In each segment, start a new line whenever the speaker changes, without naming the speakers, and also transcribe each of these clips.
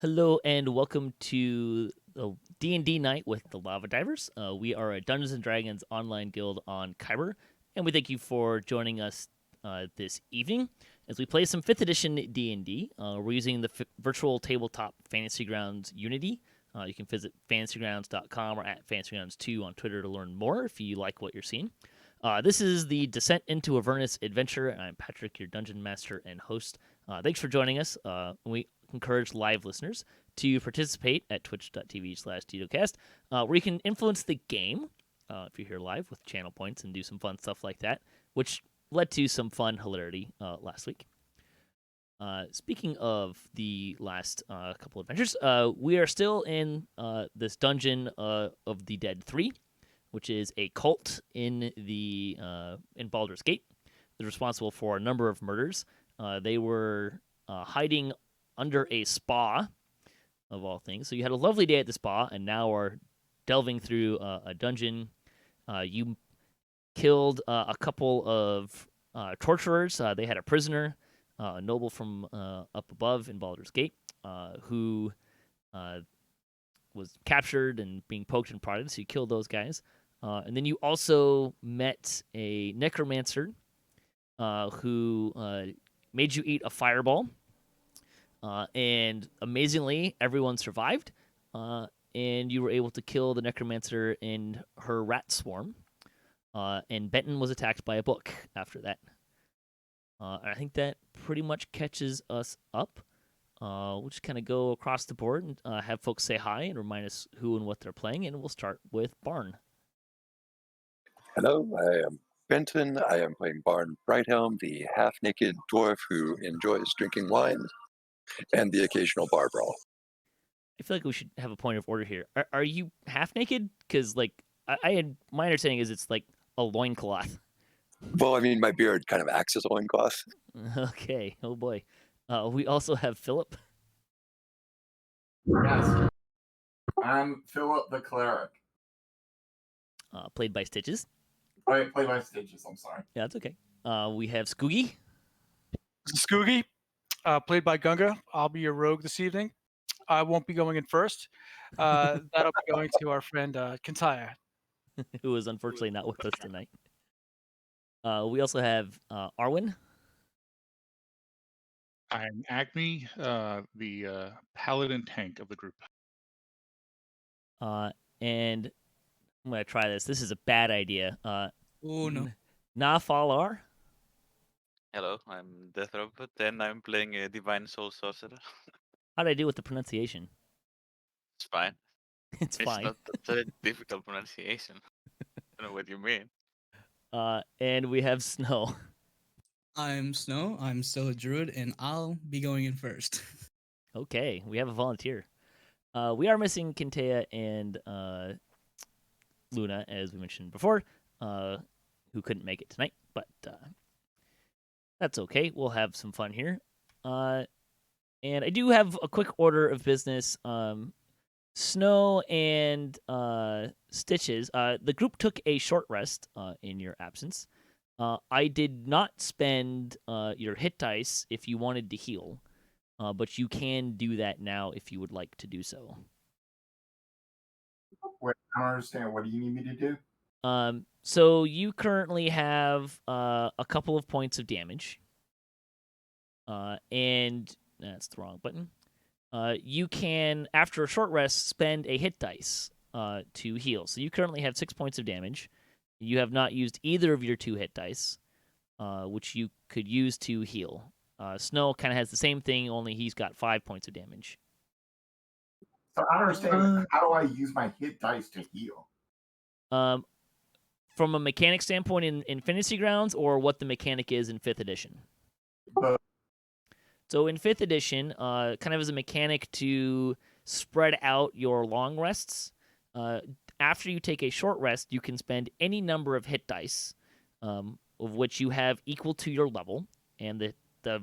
Hello and welcome to the D&D night with the Lava Divers. We are a Dungeons and Dragons online guild on Khyber, and we thank you for joining us this evening as we play some 5th edition D&D. We're using the virtual tabletop Fantasy Grounds Unity. You can visit fantasygrounds.com or at fantasygrounds2 on Twitter to learn more if you like what you're seeing. This is the Descent into Avernus adventure, and I'm Patrick, your dungeon master and host. Thanks for joining us. We encourage live listeners to participate at twitch.tv/TitoCast, where you can influence the game if you're here live with channel points and do some fun stuff like that, which led to some fun hilarity last week. Speaking of the last couple adventures, we are still in this dungeon of the Dead 3, which is a cult in Baldur's Gate. They're responsible for a number of murders. They were hiding under a spa, of all things. So you had a lovely day at the spa, and now are delving through a dungeon. You killed a couple of torturers. They had a prisoner, a noble from up above in Baldur's Gate, who was captured and being poked and prodded, so you killed those guys. And then you also met a necromancer who made you eat a fireball. And amazingly, everyone survived, and you were able to kill the necromancer and her rat swarm. And Benton was attacked by a book after that. I think that pretty much catches us up. We'll just kind of go across the board and have folks say hi and remind us who and what they're playing, and we'll start with Barn.
Hello, I am Benton. I am playing Barn Brighthelm, the half-naked dwarf who enjoys drinking wine and the occasional bar brawl.
I feel like we should have a point of order here. Are you half naked? Because I had my understanding is it's like a loincloth.
Well, I mean, my beard kind of acts as a loincloth.
Okay. Oh boy. We also have Philip.
Yes. I'm Philip the cleric.
Played by Stitchz.
Played by Stitchz, I'm sorry.
Yeah, that's okay. We have Skugi.
Skugi, played by Gunga. I'll be your rogue this evening. I won't be going in first. That'll be going to our friend Kintaya.
Who is unfortunately not with us tonight. We also have Arwin.
I'm Acme, the paladin tank of the group.
And I'm going to try this. This is a bad idea.
Oh, no.
Nahfahlaar.
Hello, I'm Deathrobot, and I'm playing a Divine Soul Sorcerer.
How did I do with the pronunciation?
It's fine.
It's fine.
It's not a difficult pronunciation. I don't know what you mean.
And we have Snow.
I'm Snow. I'm still a druid, and I'll be going in first.
Okay, we have a volunteer. We are missing Kintaya and Luna, as we mentioned before, who couldn't make it tonight, but that's okay. We'll have some fun here. And I do have a quick order of business. Snow and Stitchz, the group took a short rest in your absence. I did not spend your hit dice if you wanted to heal, but you can do that now if you would like to do so.
Wait, I don't understand. What do you need me to do?
So you currently have a couple of points of damage, and that's the wrong button. You can, after a short rest, spend a hit dice to heal. So you currently have 6 points of damage. You have not used either of your 2 hit dice, which you could use to heal. Snow kind of has the same thing, only he's got 5 points of damage.
So I don't understand. How do I use my hit dice to heal?
From a mechanic standpoint in Fantasy Grounds, or what the mechanic is in 5th edition?
But
So in 5th edition, kind of as a mechanic to spread out your long rests, after you take a short rest, you can spend any number of hit dice, of which you have equal to your level, and the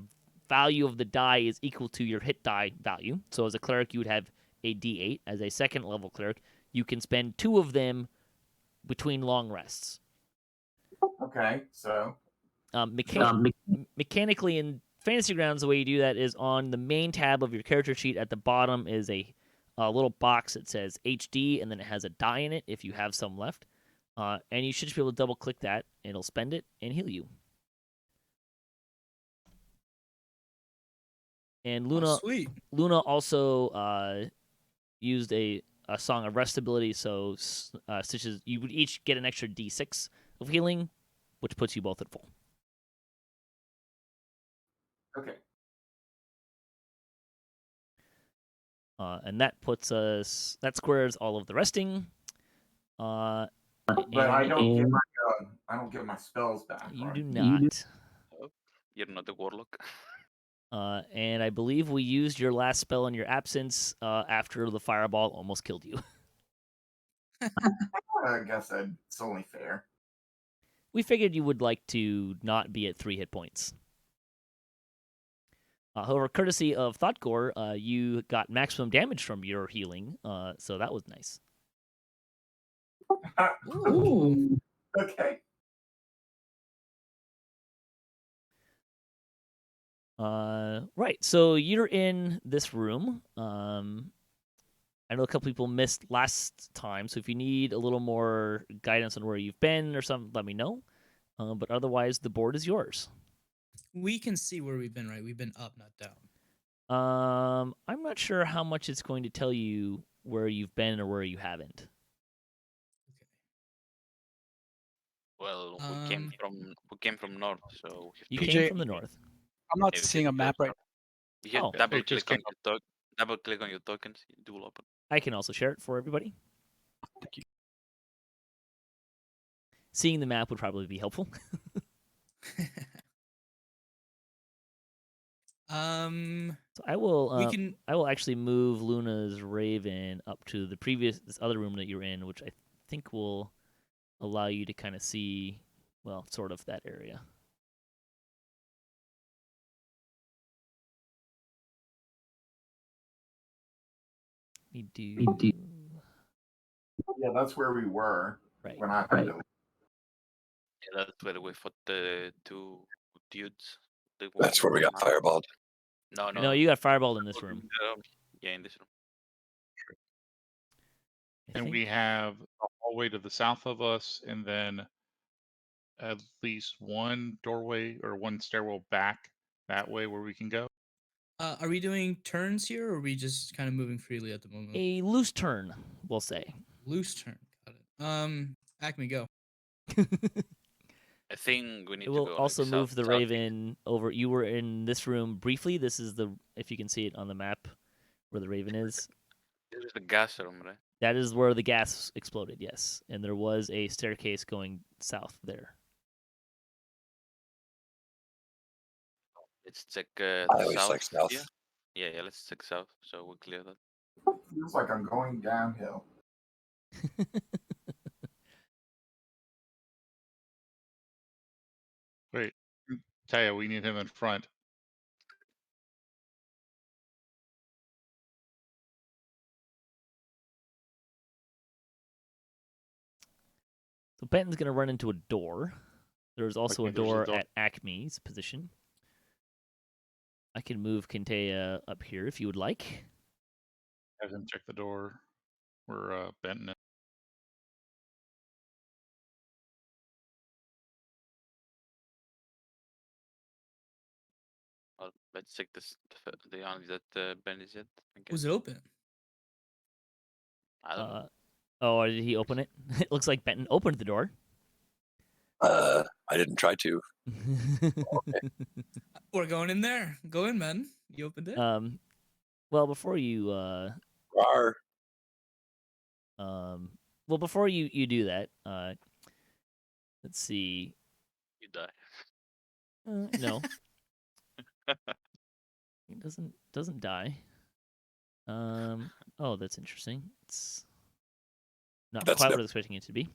value of the die is equal to your hit die value. So as a cleric, you would have a d8. As a second level cleric, you can spend 2 of them between long rests.
okay, so
Mechanically in Fantasy Grounds, the way you do that is on the main tab of your character sheet. At the bottom is a little box that says HD, and then it has a die in it if you have some left. And you should just be able to double click that, and it'll spend it and heal you. And
Oh, sweet.
Luna also used a Song of Rest ability, so Stitchz, you would each get an extra D6 of healing, which puts you both at full.
Okay.
And that squares all of the resting.
But I don't get my spells back.
You
right?
do not.
You're not a warlock.
And I believe we used your last spell in your absence after the fireball almost killed you.
I guess it's only fair.
We figured you would like to not be at 3 hit points. However, courtesy of Thoughtgore, you got maximum damage from your healing, so that was nice.
Ooh.
Okay.
Right, so you're in this room. I know a couple people missed last time, so if you need a little more guidance on where you've been or something, let me know. But otherwise, the board is yours.
We can see where we've been, right? We've been up, not down.
I'm not sure how much it's going to tell you where you've been or where you haven't.
Well, we came from north, so
You
PJ,
came from the north.
I'm not
Yeah, we
seeing
did
a map
go
right.
you hit
Oh.
double
It just
click on your tokens, it will open.
I can also share it for everybody.
Thank you.
Seeing the map would probably be helpful. So I will.
We can.
I will actually move Luna's Raven up to this other room that you're in, which I think will allow you to kind of see, well, sort of that area. We do.
Yeah, that's where we were
Right.
when I had to.
Yeah, that's where we fought the 2 dudes.
That's where we got fireballed.
No,
No, you got fireballed in this room.
Yeah, in this room.
I
And
think.
we have a hallway to the south of us, and then at least one doorway or one stairwell back that way where we can go.
Are we doing turns here, or are we just kind of moving freely at the moment?
A loose turn, we'll say.
Loose turn. Got it. Acme, go.
I think we need
It
to
will
go
also
like
move
south,
the
southeast.
Raven over. You were in this room briefly. This is if you can see it on the map, where the Raven is.
This is the gas room, right?
That is where the gas exploded, yes. And there was a staircase going south there.
Let's check the
I always
south.
like south.
Yeah, let's check south, so we clear that.
Feels like I'm going downhill.
Wait, Taya, we need him in front.
So Benton's going to run into a door. There's also
Okay,
a
there's a
door
door.
at Acme's position. I can move Kintaya up here if you would like.
Have him check the door where Benton is.
Well, let's check the only that Ben is at. I guess.
Was it open?
I don't know.
Oh, did he open it? It looks like Benton opened the door.
I didn't try to.
We're going in there. Go in, man. You opened it.
Well, before you
Rawr.
before you do that, let's see.
You die.
No. He doesn't die. Oh, that's interesting. It's not
That's
quite
no-
what I was expecting it to be.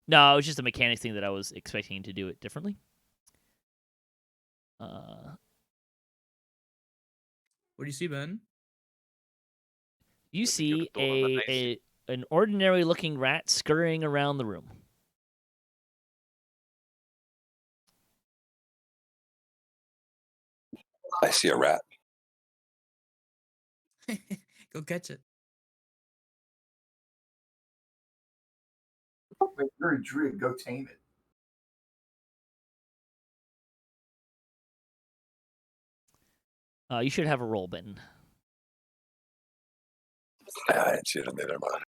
No, it was just a mechanics thing that I was expecting to do it differently.
What do you see, Ben?
You
But you're
see
taller than I see.
an ordinary looking rat scurrying around the room.
I see a rat.
Go catch it.
Wait, you're a druid. Go tame it.
You should have a roll, Benton.
I didn't see it on the other one.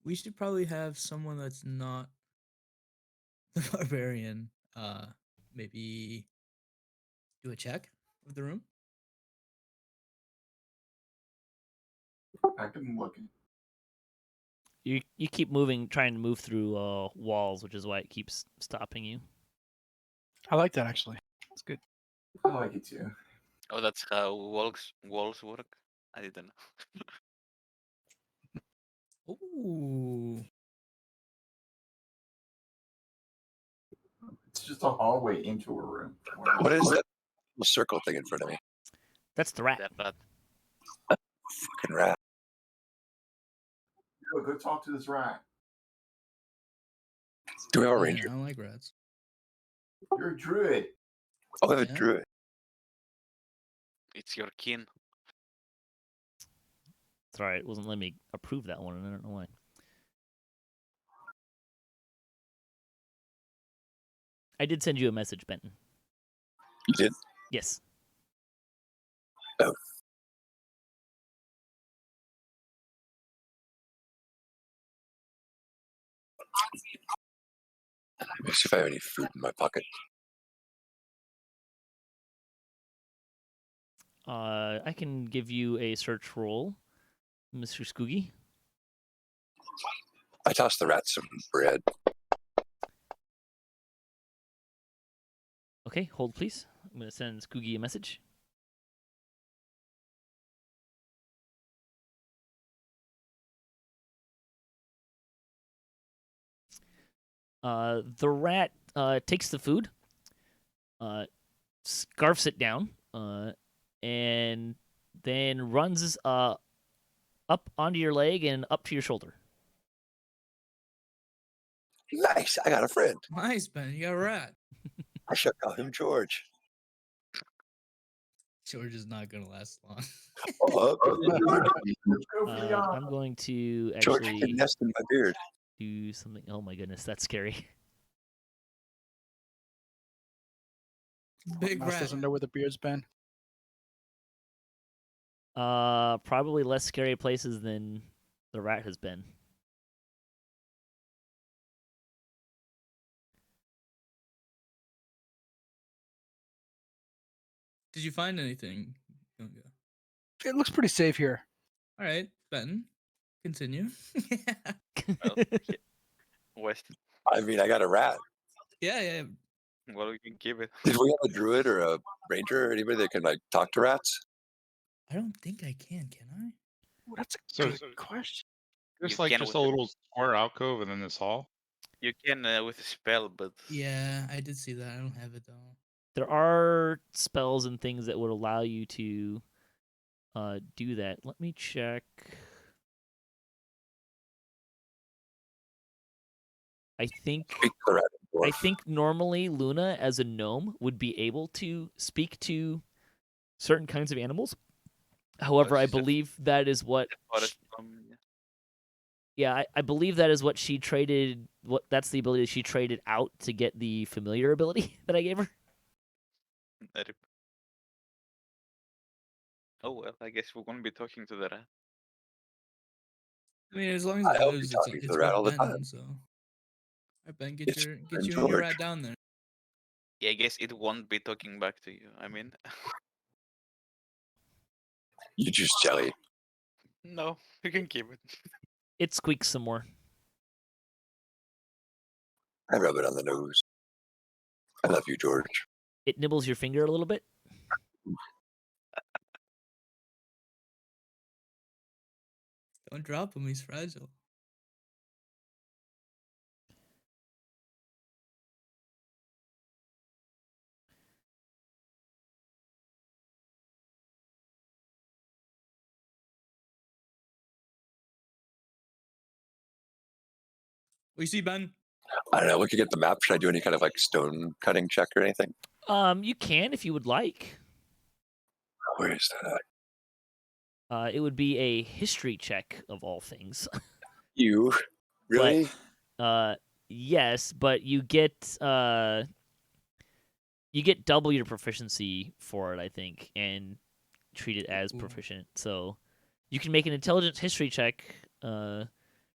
We should probably have someone that's not the barbarian. Maybe do a check of the room.
I can look.
You keep moving, trying to move through walls, which is why it keeps stopping you.
I like that actually. It's good.
I like it too.
Oh, that's how walls work. I didn't know.
Ooh.
It's just a hallway into a room.
What is that little circle thing in front of me?
That's the rat.
That
Fucking rat.
Go talk to this rat.
Do we have a
Yeah,
ranger?
I don't like rats.
You're a druid.
Oh, we have a
Yeah.
druid.
it's your kin.
Sorry, it wasn't letting me approve that one, and I don't know why. I did send you a message, Benton.
You did?
Yes.
Oh. Let me see if I have any food in my pocket.
I can give you a search roll, Mr. Skugi.
I tossed the rat some bread.
Okay, hold please. I'm going to send Skugi a message. The rat takes the food, scarfs it down, and then runs up onto your leg and up to your shoulder.
Nice. I got a friend.
Nice, Ben. You got a rat.
I should call him George.
George is not gonna last long.
Oh,
Let's go for the
I'm going to
George
actually
can nest in my beard.
do something. Oh my goodness, that's scary.
Big
Mouse
rat.
doesn't know where the beard's been.
Probably less scary places than the rat has been.
Did you find anything, Gunga?
It looks pretty safe here.
All right, Benton. Continue.
Well, West.
I mean, I got a rat.
yeah.
Well, we can keep it.
Did we have a druid or a ranger or anybody that can like talk to rats?
I don't think I can I?
Ooh, that's a
So-
good question.
There's
You
like
can
just
with
a
the-
little square alcove and then this hall.
You can with a spell, but
Yeah, I did see that. I don't have it though.
There are spells and things that would allow you to do that. Let me check. I think
Speak to the rat and
I
dwarf.
think normally Luna as a gnome would be able to speak to certain kinds of animals. However, I
she's a-
believe that is what
forest.
I believe that is what she traded. That's the ability she traded out to get the familiar ability that I gave her.
Rip. Oh well, I guess we're gonna be talking to the rat.
I mean, as long as
I
it
hope
lives,
you're
it's,
talking to
it's
the rat
with
all the
Benton,
time.
so. All right, Ben, get
It's
you
Ben
and your
George.
rat down there.
Yeah, I guess it won't be talking back to you. I mean,
You juice jelly.
no, you can keep it.
It squeaks some more.
I rub it on the nose. I love you, George.
It nibbles your finger a little bit.
Don't drop him. He's fragile. What do you see, Ben?
I don't know. Looking at the map, should I do any kind of like stone cutting check or anything?
You can if you would like.
Where is that?
It would be a history check of all things.
You really?
Yes, but you get double your proficiency for it, I think, and treat it as
Ooh.
proficient. So you can make an intelligence history check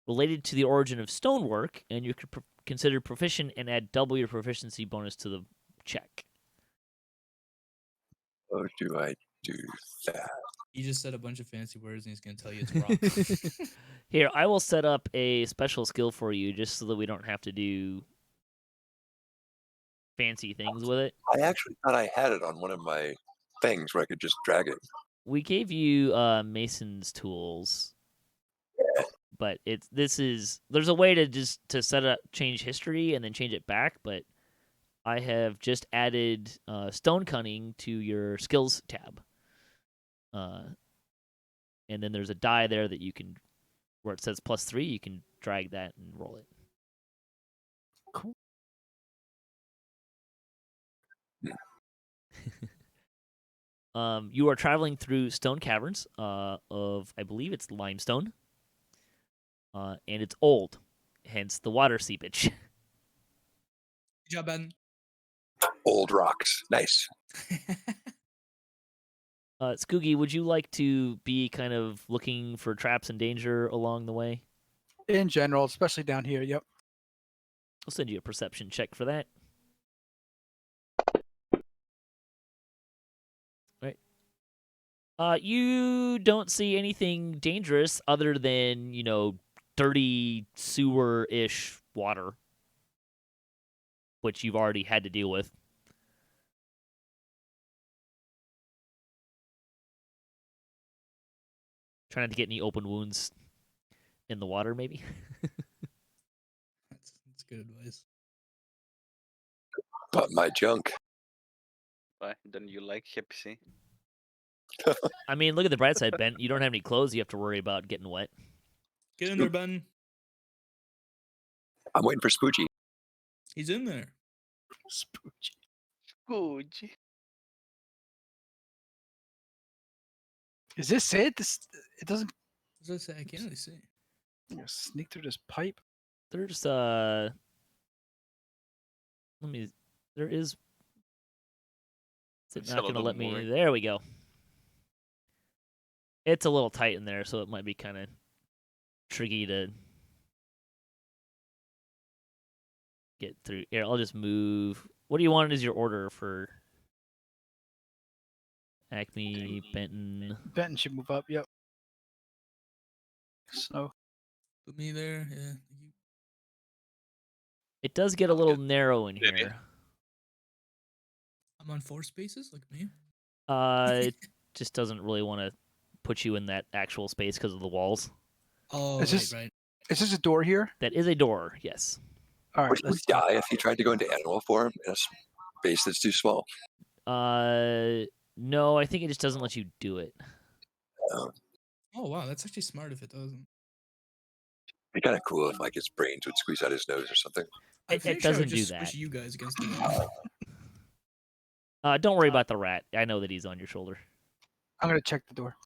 related to the origin of stonework, and you could consider proficient and add double your proficiency bonus to the check.
Oh, do I do that?
He just said a bunch of fancy words, and he's gonna tell you it's wrong.
Here, I will set up a special skill for you just so that we don't have to do fancy things with it.
I actually thought I had it on one of my things where I could just drag it.
We gave you Mason's tools, but there's a way to set up change history and then change it back, but I have just added stone cutting to your skills tab. And then there's a die there that you can, where it says +3, you can drag that and roll it.
Cool.
You are traveling through stone caverns of, I believe it's limestone, and it's old, hence the water seepage.
Good job, Ben.
Old rocks. Nice.
Skugi, would you like to be kind of looking for traps and danger along the way?
In general, especially down here. Yep.
I'll send you a perception check for that. Right. You don't see anything dangerous other than, dirty sewer-ish water, which you've already had to deal with. Try not to get any open wounds in the water, maybe.
That's good advice.
But my junk.
Why? Then you like Hipsy?
I mean, look at the bright side, Ben. You don't have any clothes you have to worry about getting wet.
Get in there, Ben.
I'm waiting for Spoochie.
He's in there.
Good.
Is this it? It doesn't.
What does that say? I can't really see.
Sneak through this pipe.
There's there is. Is it
It's a
not going to
little
let me?
more.
There we go. It's a little tight in there, so it might be kind of tricky to get through. Here, I'll just move. What do you want as your order for Acme, Benton?
Benton should move up. Yep. Snow.
Put me there. Yeah.
It does get a little narrow in
Yeah.
here.
I'm on 4 spaces. Look at me.
It just doesn't really want to put you in that actual space because of the walls.
Oh,
Is this-
right.
Is this a door here?
That is a door, yes.
All right.
Would he
Let's
die if he tried to go into animal form in a space that's too small?
No, I think it just doesn't let you do it.
Oh, wow. That's actually smart if it doesn't.
It'd be kind of cool if like his brains would squeeze out his nose or something.
I'm
It
pretty sure I would
doesn't do
just
that.
squish you guys against the wall.
Don't worry about the rat. I know that he's on your shoulder.
I'm gonna check the door.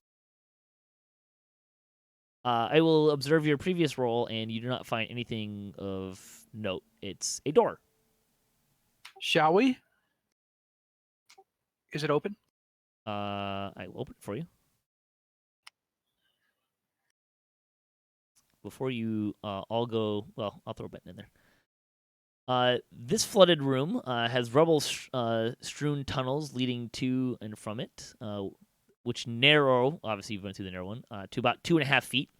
I will observe your previous roll, and you do not find anything of note. It's a door.
Shall we? Is it open?
I will open it for you. Before you all go, well, I'll throw Benton in there. This flooded room has rubble strewn tunnels leading to and from it, which narrow, obviously you've went through the narrow one, to about 2.5 feet.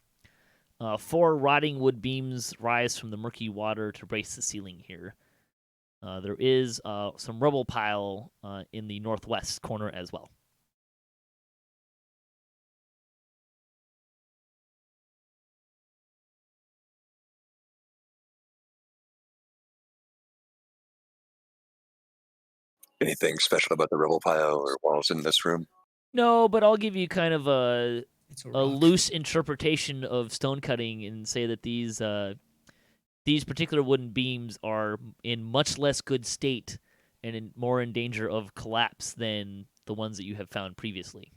4 rotting wood beams rise from the murky water to brace the ceiling here. There is some rubble pile in the northwest corner as well.
Anything special about the rubble pile or walls in this room?
No, but I'll give you kind of a
It's a
a
rock.
loose interpretation of stone cutting and say that these these particular wooden beams are in much less good state and more in danger of collapse than the ones that you have found previously.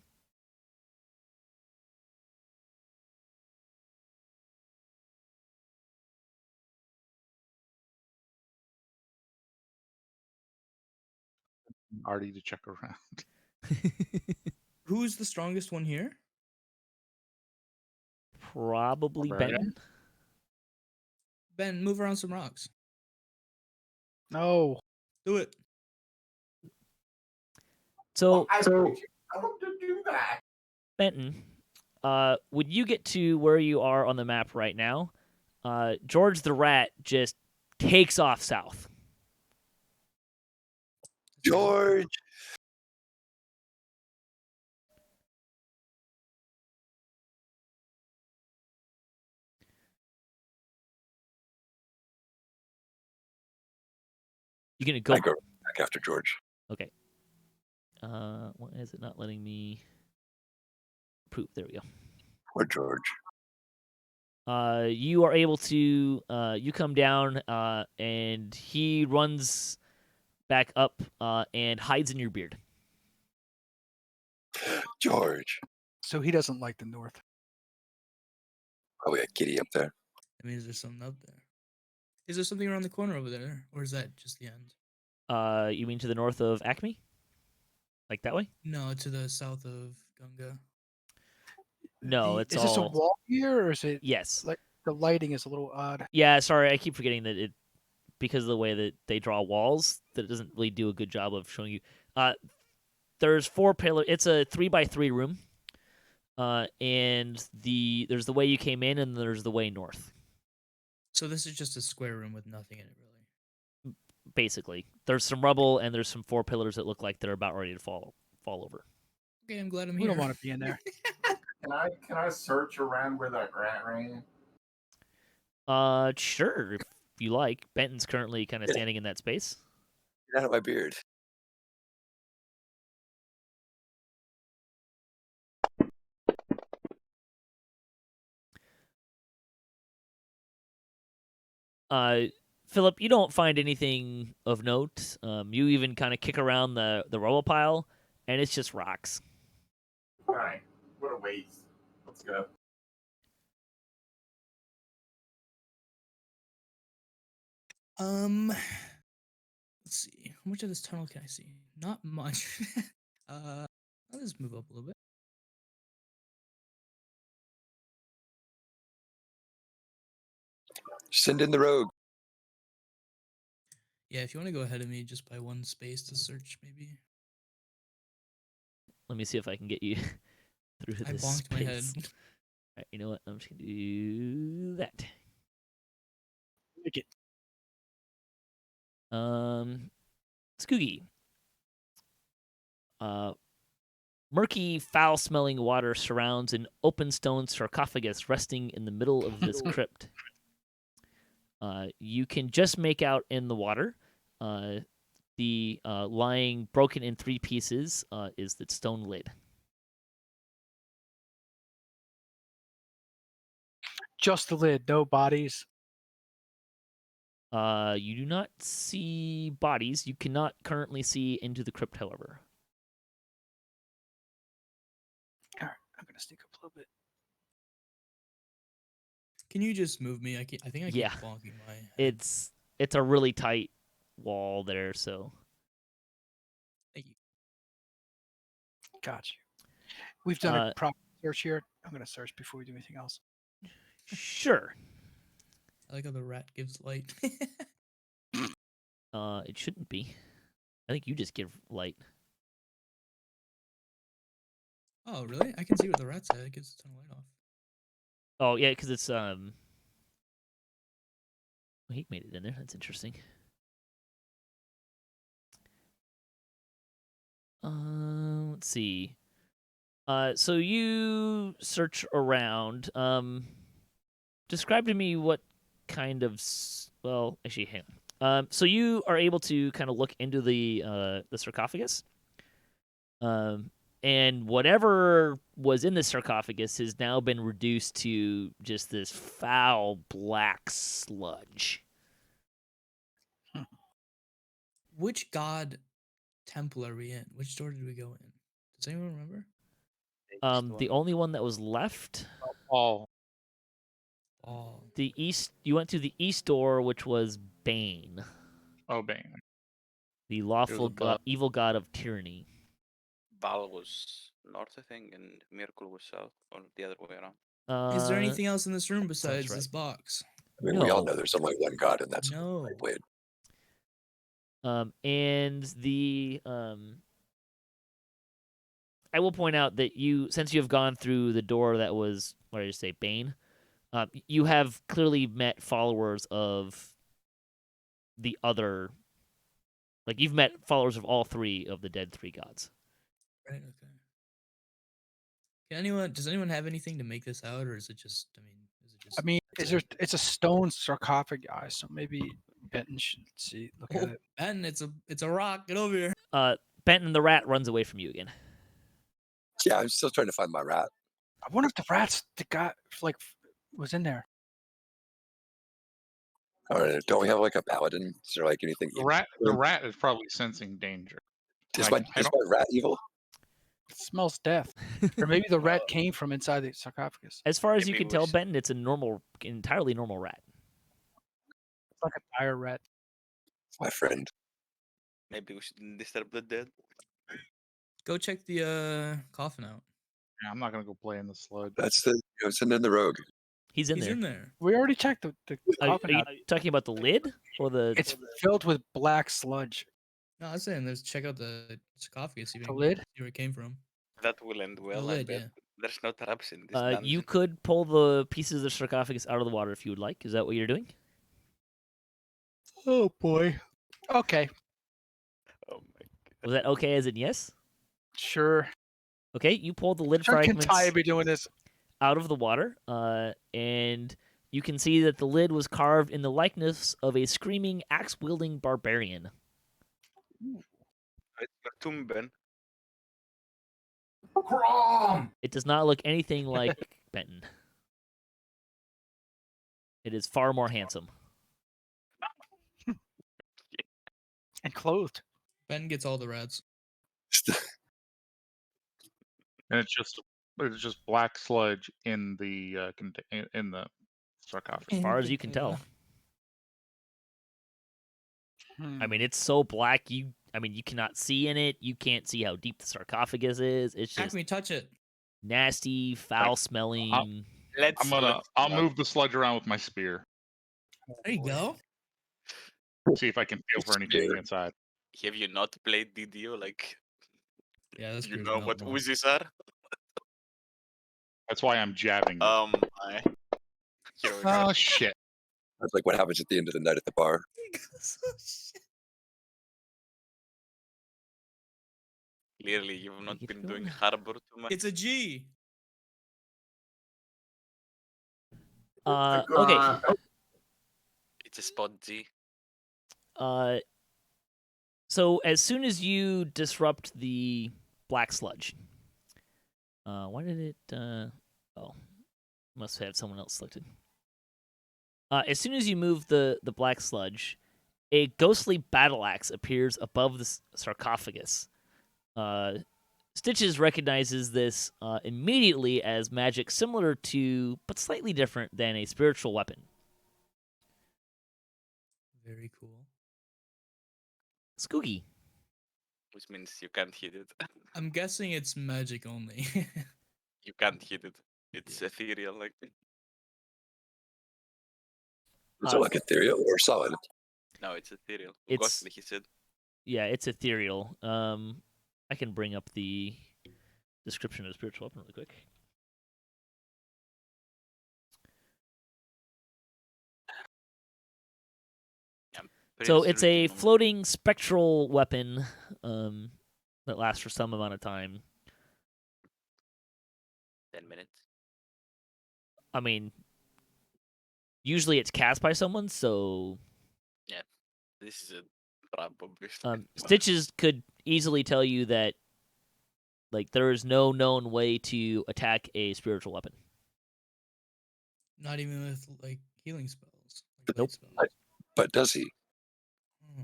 Artie to check around.
Who's the strongest one here?
Probably
Barbarian?
Benton.
Ben, move around some rocks.
No.
Do it.
So,
I told you, tell him to do that.
Benton, when you get to where you are on the map right now, George the Rat just takes off south.
George.
You're gonna go.
I go back after George.
Okay. Why is it not letting me approve? There we go.
Or George.
You are able to. You come down, and he runs back up, and hides in your beard.
George.
So he doesn't like the north.
Probably a kitty up there.
That means there's something up there. Is there something around the corner over there, or is that just the end?
You mean to the north of Acme? Like that way?
No, to the south of Gunga.
No, it's
Is
all.
this a wall here, or is it?
Yes.
Like the lighting is a little odd.
Yeah. Sorry, I keep forgetting that because of the way that they draw walls, that it doesn't really do a good job of showing you. There's 4 pillars. It's a 3x3 room. And there's the way you came in, and there's the way north.
So this is just a square room with nothing in it, really.
Basically, there's some rubble, and there's some 4 pillars that look like they're about ready to fall over.
Okay, I'm glad I'm
We
here.
don't want to be in there.
Can I search around where that rat ran?
Sure, if you like. Benton's currently kind of standing in that space.
Get out of my beard.
Philip, you don't find anything of note. You even kind of kick around the rubble pile, and it's just rocks.
All right, what a waste. Let's go.
Let's see. How much of this tunnel can I see? Not much. I'll just move up a little bit.
Send in the rogue.
Yeah, if you want to go ahead of me just by 1 space to search, maybe.
Let me see if I can get you through
I
this
bonked my head.
space. All right, you know what? I'm just gonna do that.
Make it.
Skugi. Murky, foul-smelling water surrounds an open stone sarcophagus resting in the middle of this crypt. You can just make out in the water. The lying broken in 3 pieces is the stone lid.
Just the lid, no bodies.
You do not see bodies. You cannot currently see into the crypt, however.
All right, I'm gonna sneak up a little bit.
Can you just move me? I think I keep
Yeah.
bonking my head.
It's a really tight wall there, so
Thank you.
Got you. We've done a proper search here. I'm gonna search before we do anything else.
sure.
I like how the rat gives light.
It shouldn't be. I think you just give light.
Oh, really? I can see what the rat's at. It gives a ton of light off.
Oh yeah, because it's well, he made it in there. That's interesting. Let's see. So you search around. Describe to me what kind of well, actually, hang on. So you are able to kind of look into the sarcophagus. And whatever was in the sarcophagus has now been reduced to just this foul black sludge.
Which god temple are we in? Which door did we go in? Does anyone remember?
The only one that was left,
Paul.
Oh,
the east. You went to the east door, which was Bane,
Oh, Bane.
the lawful
above.
evil god of tyranny.
Val was north, I think, and Miracle was south, or the other way around.
is there anything else in this room
sounds
besides
right.
this box?
I mean, we all
No.
know there's only one god, and that's
No.
Blade.
And the I will point out that since you have gone through the door that was, what did I say, Bane, you have clearly met followers of the other, like you've met followers of all three of the dead three gods.
Right. Okay. Does anyone have anything to make this out, or is it just?
I mean, it's a stone sarcophagi, so maybe Benton should look at
Oh,
it.
Ben, it's a rock. Get over here.
Benton the rat runs away from you again.
Yeah, I'm still trying to find my rat.
I wonder if the rats was in there.
Don't we have like a paladin? Is there like anything?
The rat is probably sensing danger.
Is
Like,
my rat evil?
It smells death. Or maybe the rat came from inside the sarcophagus.
As far as you
Maybe
can
it
tell,
was-
Benton, it's entirely normal rat.
It's like a dire rat.
It's my friend.
Maybe we shouldn't disturb the dead.
Go check the coffin out.
Yeah, I'm not gonna go play in the sludge.
That's send in the rogue.
He's in
He's
there.
in there.
We already checked the
Are
coffin
you
out.
talking about the lid or the?
It's filled with black sludge.
No, I was saying, let's check out the sarcophagus. See
The lid?
where it came from.
That will end well. I
lid,
bet.
yeah.
There's no traps in this
You
dungeon.
could pull the pieces of the sarcophagus out of the water if you would like. Is that what you're doing?
Oh boy. Okay,
Oh my
Was that okay as in yes?
sure.
Okay, you pull the lid
Should
fragments
Kintaya be doing this?
out of the water, and you can see that the lid was carved in the likeness of a screaming, axe-wielding barbarian.
It's your tomb, Ben.
Crom!
It does not look anything like Benton. It is far more handsome.
And clothed.
Ben gets all the rats.
And it's just black sludge in the in the sarcophagus.
As far as you can tell.
Hmm.
I mean, it's so black, you cannot see in it. You can't see how deep the sarcophagus is. It's just
Acme, touch it.
nasty, foul-smelling.
I'll move the sludge around with my spear.
There you go.
See if I can feel for anything inside.
Have you not played DDO? Like,
Yeah, that's
you
true.
know
No,
what
no.
Uzis are?
That's why I'm jabbing. It.
My. Here we go.
Oh shit!
That's like what happens at the end of the night at the bar.
Clearly, you've not
Keep
been
going.
doing Harbor too much.
It's a G.
Okay.
It's a spot G.
So as soon as you disrupt the black sludge, why did it? Must have someone else selected. As soon as you move the black sludge, a ghostly battle axe appears above the sarcophagus. Stitchz recognizes this immediately as magic similar to, but slightly different than, a spiritual weapon.
Very cool.
Skugi.
Which means you can't hit it.
I'm guessing it's magic only.
You can't hit it. It's ethereal, like.
Is it like ethereal or solid?
No, it's ethereal.
It's-
Ghostly, he said.
Yeah, it's ethereal. I can bring up the description of the spiritual weapon really quick. So
Pretty
it's a
certain-
floating spectral weapon that lasts for some amount of time.
10 minutes.
I mean, usually it's cast by someone, so
This is a trap, obviously.
Stitchz could easily tell you that Like there is no known way to attack a spiritual weapon.
Not even with like healing spells. Like
Nope.
light spells.
But does he?
Hmm.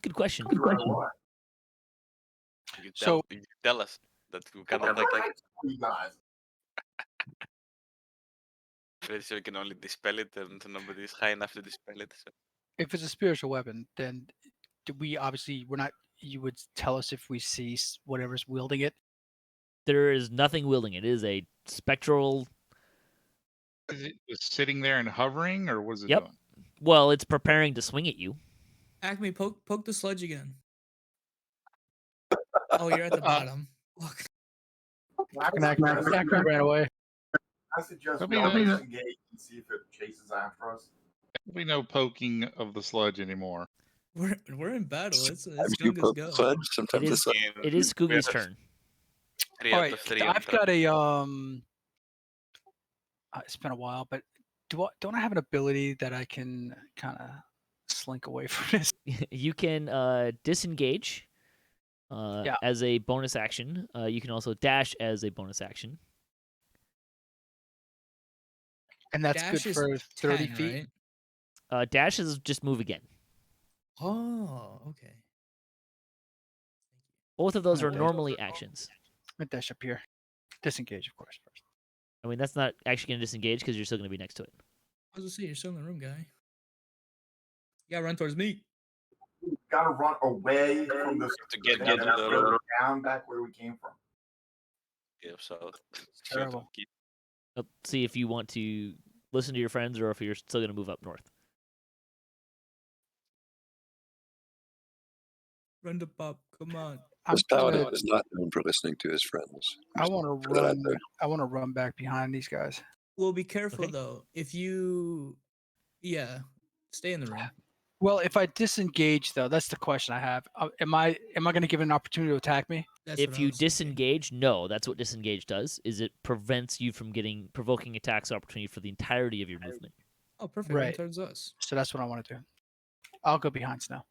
Good question.
You tell us that we cannot like
You guys.
pretty sure we can only dispel it, and nobody is high enough to dispel it. So.
If it's a spiritual weapon, then we're not. You would tell us if we see whatever's wielding it.
There is nothing wielding it. It is a spectral.
Is it just sitting there and hovering, or what is it
Yep.
doing?
Well, it's preparing to swing at you.
Acme, poke the sludge again. Oh, you're at the bottom. Look.
Acme ran away.
I suggest
Let
we
me
all
know.
disengage and see if it chases after us.
There'll be no poking of the sludge anymore.
We're in battle. It's
Sometimes you
Gunga's
poke
go.
the sludge, sometimes
It
the
is-
sludge.
It is Skugi's turn.
3
All
out
right,
of 3 on
I've
track.
got a it's been a while, but don't I have an ability that I can kind of slink away from this?
You can disengage
Yeah.
as a bonus action. You can also dash as a bonus action.
And that's
Dash
good
is
for 30
10,
feet.
right?
Dash is just move again.
Oh, okay.
Both of those are
Okay.
normally actions.
I'm gonna dash up here. Disengage, of course, first.
I mean, that's not actually going to disengage because you're still going to be next to it.
I was gonna say you're still in the room, guy. You gotta run towards me.
We gotta run away from this
To get
and
to
then
the
go
road.
down back where we came from.
Yeah, so
Terrible.
Let's see if you want to listen to your friends or if you're still going to move up north.
Run to pop. Come on.
I'm
This paladin
gonna,
is not known for listening to his friends.
I want to
Put that out
run.
there.
I want to run back behind these guys.
Well, be careful
Okay.
though. If you, yeah, stay in the room.
Well, if I disengage, though, that's the question I have. Am I going to give an opportunity to attack me?
That's
If
what I
you
was thinking.
disengage, no, that's what disengage does. Is it prevents you from getting provoking attacks opportunity for the entirety of your movement.
Oh, perfect. Run
Right.
towards us.
So that's what I want to do. I'll go behind Snow.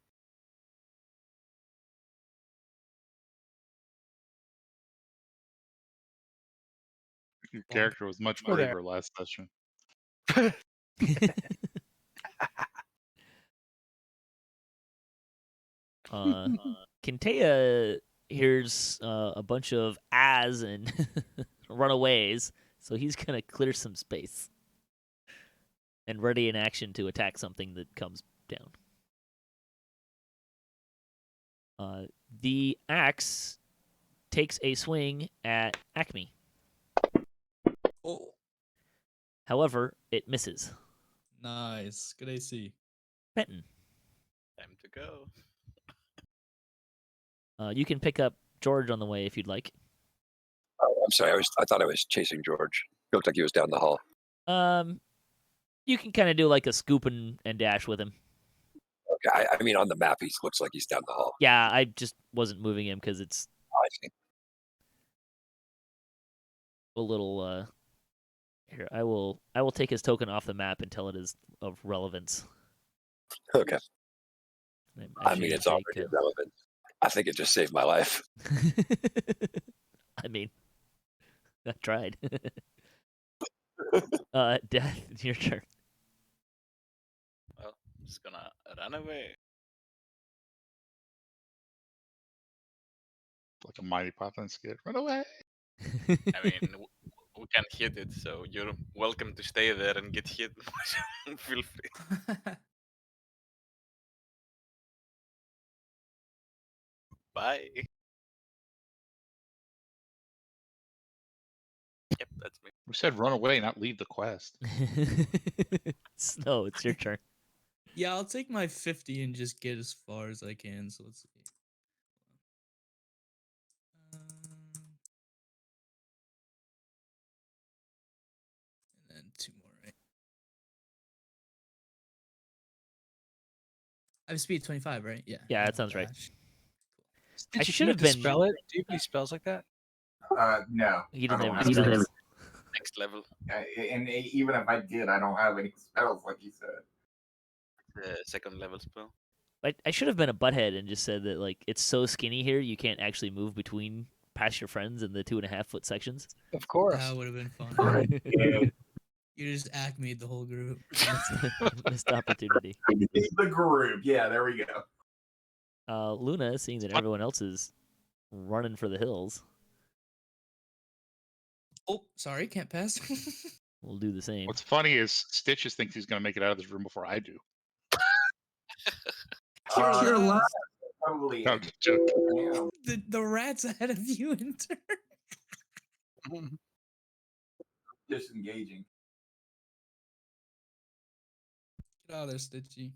Your character was much
Go there.
braver last session.
Kintaya hears a bunch of ahs and runaways, so he's gonna clear some space and ready in action to attack something that comes down. The axe takes a swing at Acme.
Oh,
However, it misses.
nice. Good AC.
Benton,
Time to go.
you can pick up George on the way if you'd like.
Oh, I'm sorry. I thought I was chasing George. It looked like he was down the hall.
You can kind of do like a scoop and dash with him.
Okay. I mean, on the map, he looks like he's down the hall.
Yeah, I just wasn't moving him because it's
I see.
a little. Here, I will take his token off the map until it is of relevance.
Okay. I mean,
should
it's already
take,
irrelevant. I think it just saved my life.
I mean, I tried. Death, your turn.
Well, just gonna run away.
Like a Mighty Poppin' skit. Run away!
I mean, we can hit it, so you're welcome to stay there and get hit. Feel free. Bye. Yep, that's me.
We said run away, not leave the quest.
Snow, it's your turn.
Yeah, I'll take my 50 and just get as far as I can. So let's see. And then 2 more, right? I have speed 25, right? Yeah.
Yeah,
and
that sounds right.
dash.
I
Did you
should have
need to
been-
spell it? Do you have any spells like that?
No.
He
I
doesn't
don't
have
have
any
any.
spells.
Next level.
And even if I did, I don't have any spells, like you said.
The second level spell.
I should have been a butthead and just said that like it's so skinny here you can't actually move between pass your friends in the 2.5-foot sections?
Of course.
That would have been fun.
Yeah.
You just Acme'd the whole group.
Missed opportunity.
The group. Yeah, there we go.
Luna, seeing that everyone else is running for the hills,
Oh, sorry, can't pass.
will do the same.
What's funny is Stitchz thinks he's going to make it out of this room before I do.
You're
last.
last.
Probably.
No, I'm just joking.
Damn.
The rat's ahead of you in turn.
Disengaging.
Get out of there, Stitchy.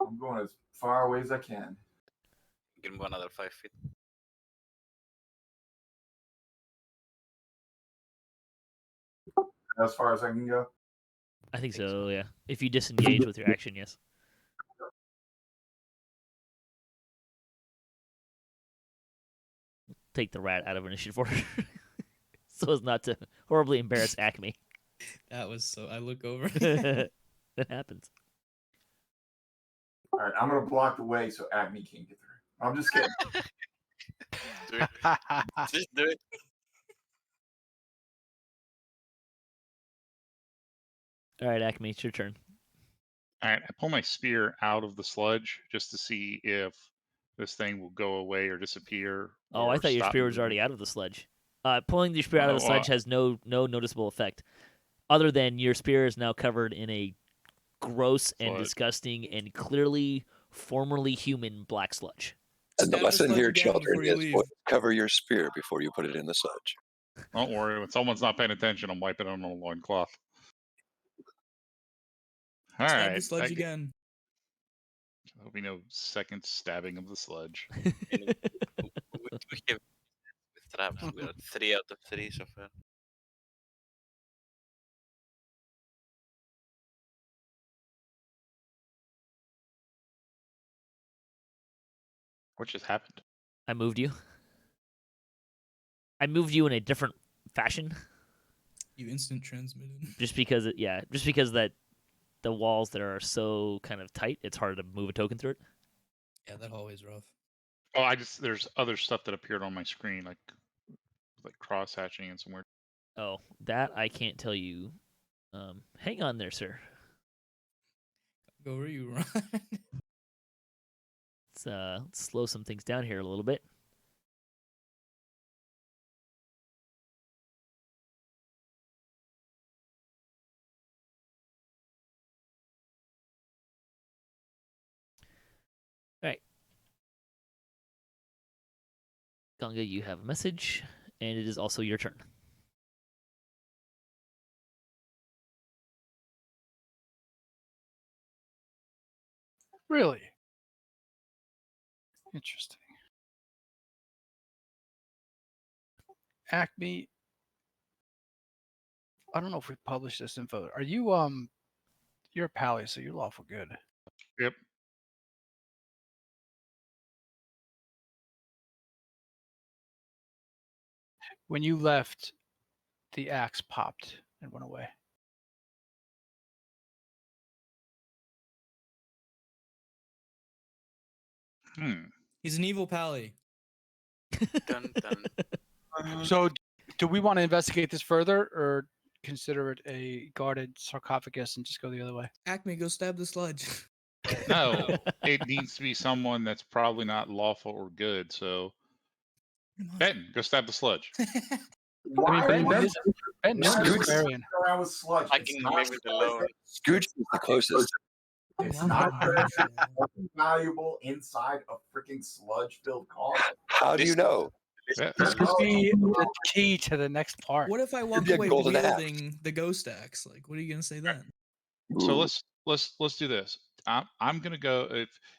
I'm going as far away as I can.
You can go another 5 feet.
As far as I can go.
I think so, yeah. If you disengage with your action, yes. Take the rat out of initiative order. So as not to horribly embarrass Acme.
That was so. I look over.
That happens.
All right, I'm gonna block the way so Acme can't get through. I'm just kidding.
Do it. Just do it.
All right, Acme, it's your turn.
All right, I pull my spear out of the sludge just to see if this thing will go away or disappear.
Oh, I
or
thought your
stop
spear was
moving.
already out of the sludge. Pulling your spear out of the
No,
sludge has no noticeable effect, other than your spear is now covered in a gross and
Sludge.
disgusting and clearly formerly human black sludge.
And the
Stab the
lesson
sludge
here,
again
children,
before you
is
leave.
always cover your spear before you put it in the sludge.
Don't worry, when someone's not paying attention, I'm wiping it on a loincloth. All
Stab
right.
the sludge again.
There'll be no second stabbing of the sludge.
We have with traps. We are 3 out of 3 so far.
What just happened?
I moved you. I moved you in a different fashion,
You instant transmitted.
just because that the walls that are so kind of tight, it's hard to move a token through it.
Yeah, that hallway's rough.
Oh, there's other stuff that appeared on my screen, like cross hatching and some weird.
Oh, that I can't tell you. Hang on there, sir.
Go where you run.
Let's slow some things down here a little bit. All right. Gunga, you have a message, and it is also your turn.
Really? Interesting. Acme, I don't know if we published this info. Are you you're a pally, so you're lawful good.
Yep.
When you left, the axe popped and went away.
He's an evil pally.
Dun, dun.
So, do we want to investigate this further, or consider it a guarded sarcophagus and just go the other way?
Acme, go stab the sludge.
No, it needs to be someone that's probably not lawful or good. So, Benton, go stab the sludge.
Why
I mean,
would
Benton is
why
a
would you
barbarian.
go around with sludge?
I
It's
can
not
leave it alone.
Scooch is the closest.
It's not nothing valuable inside a freaking sludge-filled coffin.
How do you know?
Yeah.
This could be the key to the next part.
What if I walk
be a
away
golden axe.
wielding the ghost axe? Like, what are you gonna say then?
So
Ooh.
let's do this. I'm gonna go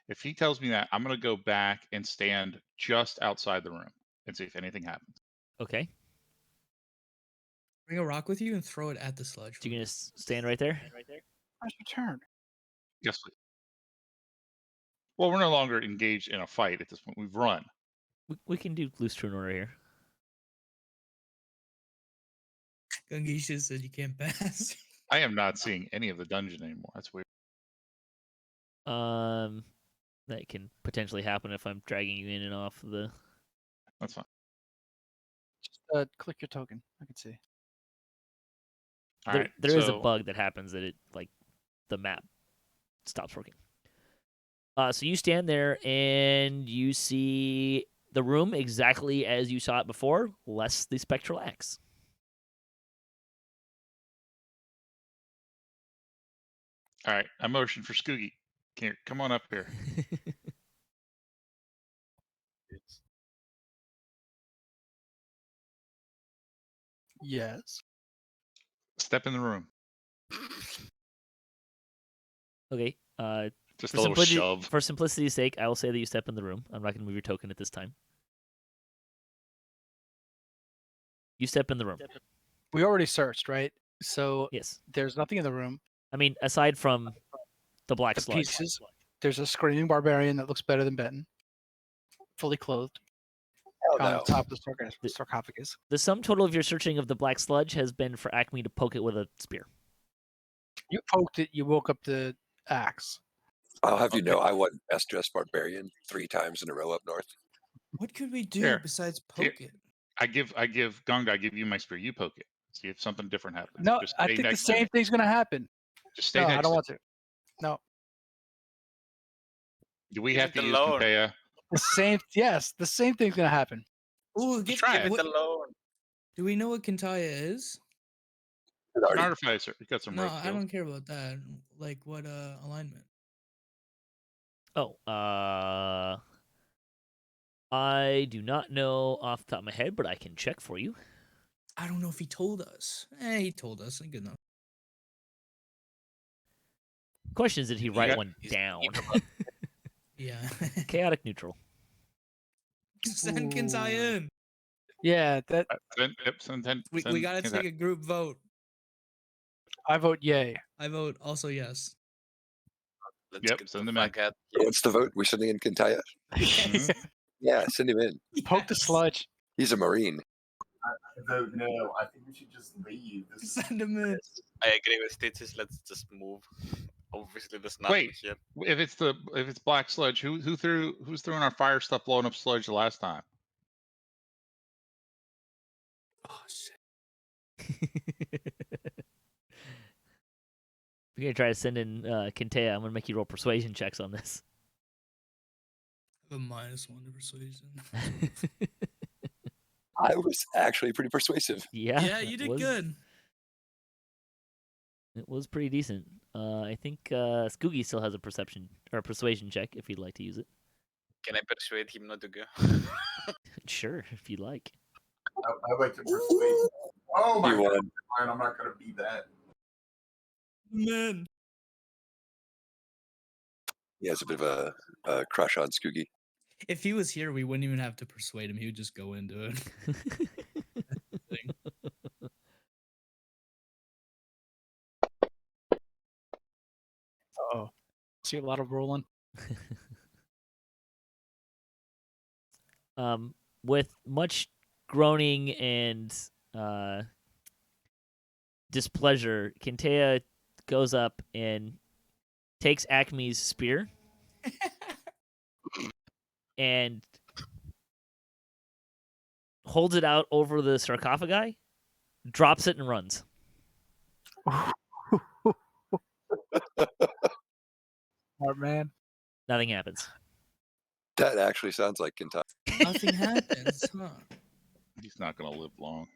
if he tells me that, I'm gonna go back and stand just outside the room and see if anything happens.
Okay.
Bring a rock with you and throw it at the sludge.
So you're gonna stand right there?
Nice return.
Yes, please. Well, we're no longer engaged in a fight at this point. We've run.
We can do loose turn order here.
Gungisha said you can't pass.
I am not seeing any of the dungeon anymore. That's weird.
that can potentially happen if I'm dragging you in and off the.
That's fine.
Just click your token. I can see.
All
There,
right.
there is a
so,
bug that happens that it like the map stops working. So you stand there and you see the room exactly as you saw it before, less the spectral axe.
All right. I motion for Skugi. Come on up here.
Yes.
Step in the room.
Okay.
Just
For
a little
simplicity,
shove.
for simplicity's sake, I will say that you step in the room. I'm not going to move your token at this time. You step in the room.
We already searched, right? So
Yes.
there's nothing in the room.
I mean, aside from the black
The
sludge.
pieces. There's a screaming barbarian that looks better than Benton, fully clothed
Hell
on
no.
the top of the sarcophagus.
The sum total of your searching of the black sludge has been for Acme to poke it with a spear.
You poked it. You woke up the axe.
I'll have you know, I won Best Dressed Barbarian 3 times in a row up north.
What could we do
Here.
besides
Here.
poke it?
I give Gunga. I give you my spear. You poke it. See if something different happens.
No,
Just
I
stay
think the
next to
same
me.
thing's gonna happen.
Just stay
No,
next
I don't
to
want to. No,
Do we
Leave
have
it
to use
alone.
Kintaya?
the same. Yes, the same thing's gonna happen.
Oh,
Just try
Leave
it.
it alone.
do we know what Kintaya is?
It already-
Artificer. You got some
No,
rope
I
skills.
don't care about that. Like what alignment?
Oh, I do not know off the top of my head, but I can check for you.
I don't know if he told us. He told us. Good enough.
Question is, did he write
Yeah.
one
He's
down?
Deathrobot.
Yeah.
Chaotic neutral.
Send Kintaya in.
Yeah, that
We gotta take a group vote.
I vote yay.
I vote also yes.
Let's
Yep,
get
send
the
him in.
fuck out.
What's the vote? We're sending in Kintaya?
Mm-hmm.
Yeah, send him in.
Poke the
Yes.
sludge.
He's a Marine.
I vote no. I think we should just leave. This
Send him in.
I agree with Stitchz. Let's just move. Obviously, there's nothing
Wait.
here.
If it's black sludge, who's throwing our fire stuff blowing up sludge the last time?
Oh shit.
We're gonna try to send in Kintaya. I'm gonna make you roll persuasion checks on this.
I have a -1 to persuasion.
I was actually pretty persuasive.
Yeah.
Yeah, you
it
did
was-
good.
It was pretty decent. I think Skugi still has a perception or a persuasion check if you'd like to use it.
Can I persuade him not to go?
Sure, if you'd like.
I like to persuade. Oh my
You
god!
won.
Fine, I'm not gonna be that.
Man.
He has a bit of a crush on Skugi.
If he was here, we wouldn't even have to persuade him. He would just go into it.
Oh, see a lot of rolling.
With much groaning and displeasure, Kintaya goes up and takes Acme's spear and holds it out over the sarcophagi, drops it, and runs.
Smart man.
Nothing happens.
That actually sounds like Kintaya.
Nothing happens, huh?
He's not gonna live long.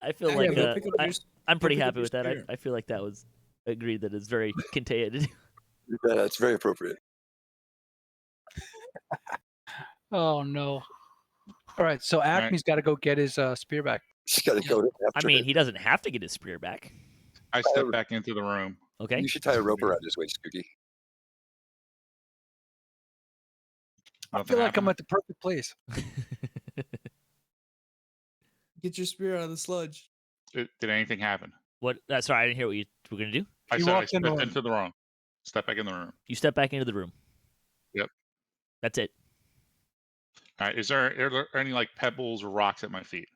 I feel
Yeah,
like
go pick up your-
I'm pretty
pick up
happy
your
with that.
spear.
I feel like that was agreed that it's very Kintaya to do.
Yeah, that's very appropriate.
Oh no. All right, so Acme's got to go get his spear back.
Just gotta go
I
after
mean,
it.
he doesn't have to get his spear back.
I step back into the room.
Okay.
You should tie a rope around his waist, Skugi.
I
Nothing
feel like I'm
happened?
at the perfect place.
Get your spear out of the sludge.
Did anything happen?
What? Sorry, I didn't hear what you were gonna do.
I
He
said I
walked in the
stepped
room.
into the room. Step back in the room.
You step back into the room.
Yep.
That's it.
All right. Are there any like pebbles or rocks at my feet?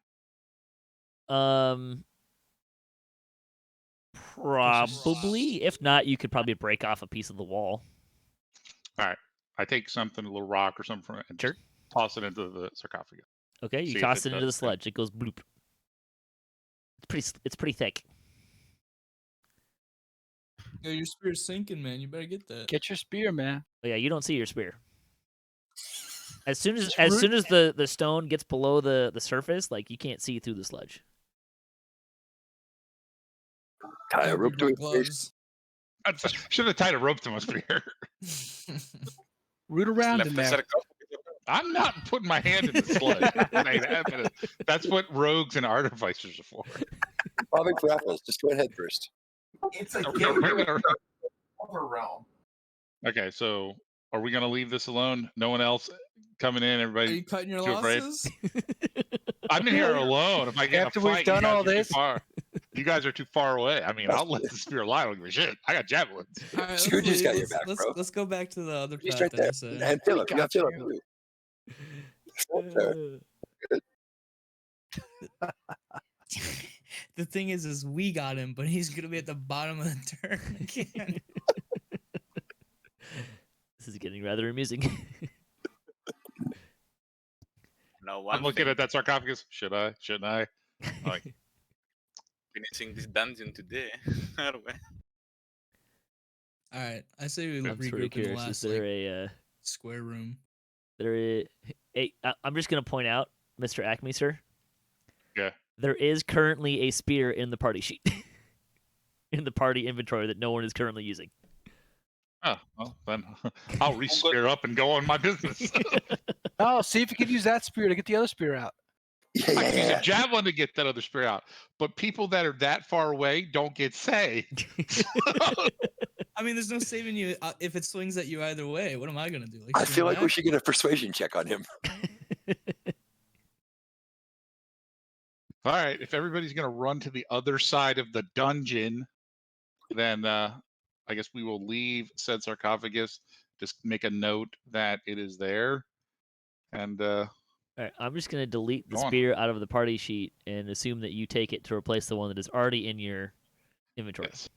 Probably. If not, you could probably break off a piece of the wall.
All right. I take something, a little rock or something, and
Sure.
just toss it into the sarcophagus.
Okay, you
See if
toss
it
it into the
does anything.
sludge. It goes bloop. It's pretty thick.
Yo, your spear's sinking, man. You better get that.
Get your spear, man.
Oh yeah, you don't see your spear. As soon as
It's
the stone gets below the surface, like you can't see through the sludge.
Tie a
Hope you
rope to
brought
his face.
gloves.
Should have tied a rope to my spear.
root
Just
around
left
in
the
there.
sarcophagus.
I'm not putting my hand in the sludge. That's what rogues and artificers are for.
Bobbing for apples. Just go ahead first.
It's a
Are
game
we gonna-
other realm.
Okay, so are we gonna leave this alone? No one else coming in.
Are
Everybody
you cutting your
too afraid?
losses?
I'm in here alone. If I get in
After
a
we've
fight,
done
you guys
all
are too
this?
far. You guys are too far away. I mean, I'll let the spear lie. I don't give a shit. I got javelins.
All right, let's
Scoogy's
leave.
got your
Let's,
back,
let's,
bro.
let's go back to the other
He's
path.
right
Then
there.
I say.
And Philip, you got
got
Philip
you.
too.
The thing is we got him, but he's gonna be at the bottom of the turn again.
This is getting rather amusing.
Now one
I'm looking
thing,
at that sarcophagus. Should I? Shouldn't I? Like,
finishing this dungeon today. Arwin.
All right, I say we
I'm sort of
regroup in the
curious. Is
last
there
like,
a
square room.
I'm just gonna point out, Mr. Acme, sir.
Yeah.
There is currently a spear in the party sheet, in the party inventory that no one is currently using.
oh, well, then I'll re-spear up and go on my business.
Oh, see if you can use that spear to get the other spear out.
I can use
Yeah.
a javelin to get that other spear out, but people that are that far away don't get say.
I mean, there's no saving you if it swings at you either way. What am I gonna do? Like,
I
swing
feel like we
back?
should get a persuasion check on him.
All right, if everybody's going to run to the other side of the dungeon, then I guess we will leave said sarcophagus. Just make a note that it is there, and
All right, I'm just gonna delete the
Go on.
spear out of the party sheet and assume that you take it to replace the one that is already in your inventory.
yes.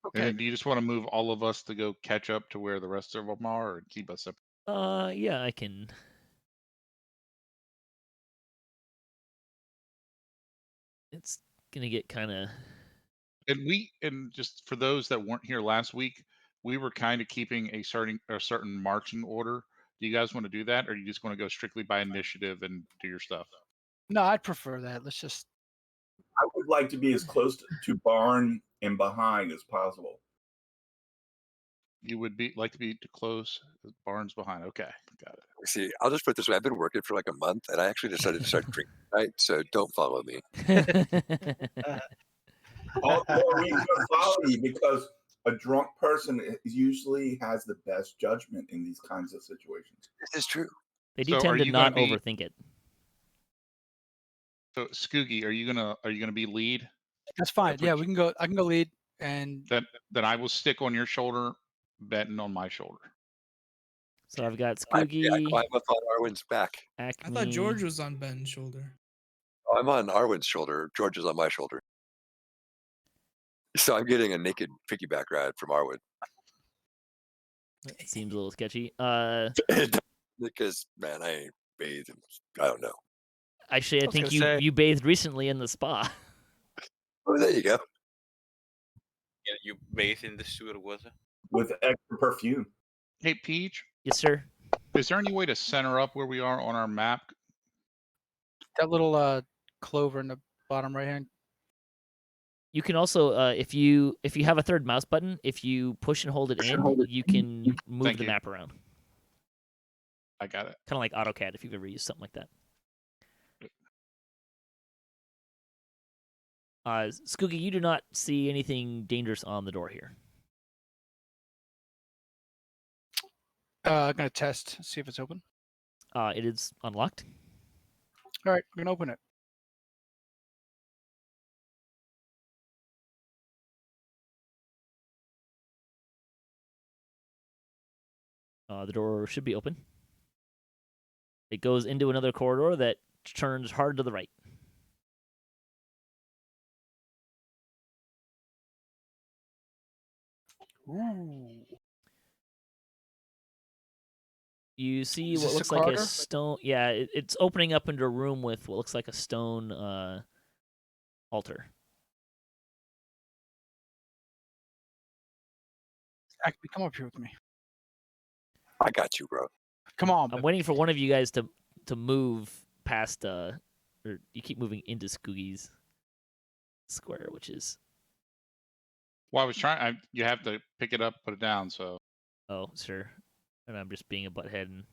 Okay.
And then do you just want to move all of us to go catch up to where the rest of them are, or keep us up?
Yeah, I can. It's gonna get kind of.
And just for those that weren't here last week, we were kind of keeping a certain marching order. Do you guys want to do that, or do you just want to go strictly by initiative and do your stuff?
No, I'd prefer that. Let's just.
I would like to be as close to barn and behind as possible.
You would like to be too close. Barns behind. Okay, got it.
See, I'll just put it this way. I've been working for like a month, and I actually decided to start drinking tonight, so don't follow me.
All the more reason to follow you, because a drunk person usually has the best judgment in these kinds of situations.
This is true.
They do
So are
tend to
you gonna
not
be-
overthink it.
So Skugi, are you gonna be lead?
That's fine.
That's
Yeah,
what
we can go. I can go lead, and
Then I will stick on your shoulder, Benton on my shoulder.
So I've got
I
Skugi,
climb up on Arwin's back.
Acme.
I thought George was on Ben's shoulder.
Oh, I'm on Arwin's shoulder. George is on my shoulder. So I'm getting a naked piggyback ride from Arwin.
That seems a little sketchy.
Because, man, I ain't bathed in, I don't know.
Actually, I
was
think
gonna say-
you bathed recently in the spa.
Oh, there you go.
Yeah, you bathe in the sewer water.
With extra perfume.
Hey Peach,
Yes, sir.
is there any way to center up where we are on our map?
that little clover in the bottom right hand.
You can also, if you have a third mouse button, if you push and hold it in, you can move
Thank
the
you.
map around.
I got it.
Kind of like AutoCAD, if you've ever used something like that. Skugi, you do not see anything dangerous on the door here.
I'm gonna test, see if it's open.
It is unlocked.
All right, we're gonna open it.
The door should be open. It goes into another corridor that turns hard to the right.
Ooh.
You see
Is
what
this a
looks like a
corridor?
stone. Yeah, it's opening up into a room with what looks like a stone altar.
Acme, come up here with me.
I got you, bro.
Come on.
I'm
Benton.
waiting for one of you guys to move past or you keep moving into Skugi's square, which is
Well, I was trying. You have to pick it up, put it down. So
sure. And I'm just being a butthead. And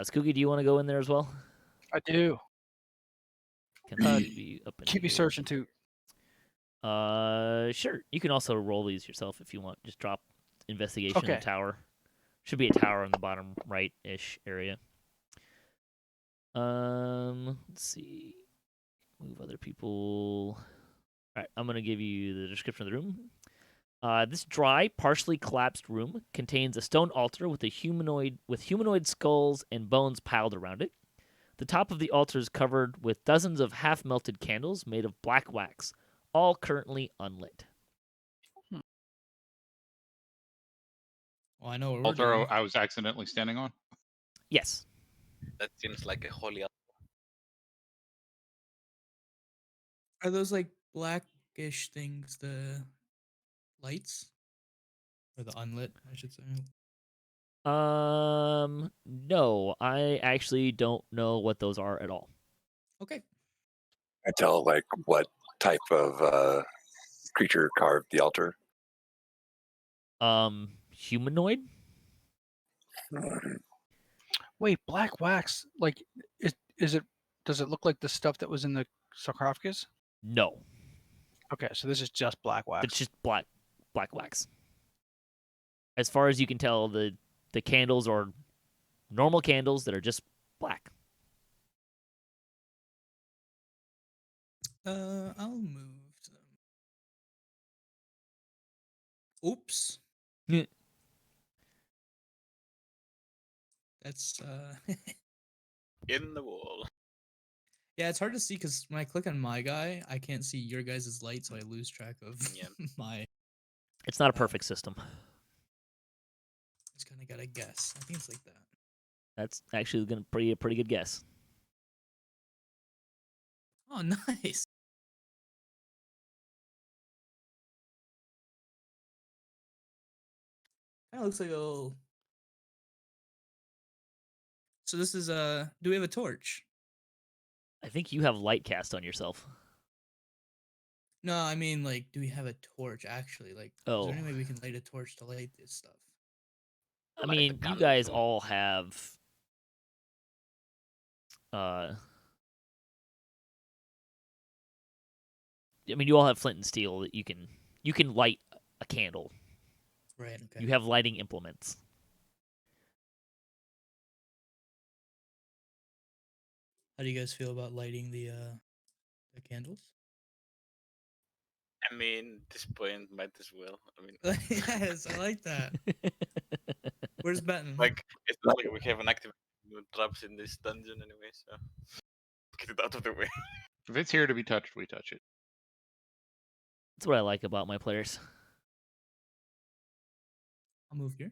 Skugi, do you want to go in there as well?
I do.
Can I be up in
Keep me
here?
searching too.
Sure. You can also roll these yourself if you want. Just drop investigation in
Okay.
the tower. Should be a tower in the bottom right-ish area. Let's see. Move other people. All right, I'm gonna give you the description of the room. This dry, partially collapsed room contains a stone altar with humanoid skulls and bones piled around it. The top of the altar is covered with dozens of half-melted candles made of black wax, all currently unlit.
Well, I know what we're
altar
doing.
I was accidentally standing on.
Yes.
That seems like a holy.
Are those like blackish things the lights? Or the unlit, I should say.
No, I actually don't know what those are at all.
Okay.
I tell like what type of creature carved the altar.
Humanoid?
Wait, black wax. Like, is it? Does it look like the stuff that was in the sarcophagus?
No,
Okay, so this is just black wax.
it's just black wax. As far as you can tell, the candles are normal candles that are just black.
I'll move them. Oops.
Yeah.
That's
In the wall.
yeah, it's hard to see because when I click on my guy, I can't see your guys' light, so I lose track of
Yeah.
my.
It's not a perfect system.
Just kind of gotta guess. I think it's like that.
That's actually gonna be a pretty good guess.
Oh, nice. Kind of looks like a little. So this is Do we have a torch?
I think you have light cast on yourself.
No, I mean like, do we have a torch actually? Like, is
Oh.
there any way we can light a torch to light this stuff?
I
Light a
mean, you
candle.
guys all have I mean, you all have flint and steel that you can light a candle.
Right. Okay.
You have lighting implements.
How do you guys feel about lighting the candles?
I mean, at this point, might as well. I mean,
Yes, I like that. Where's Benton?
like it's not like we have an active traps in this dungeon anyway, so get it out of the way.
If it's here to be touched, we touch it.
That's what I like about my players.
I'll move here.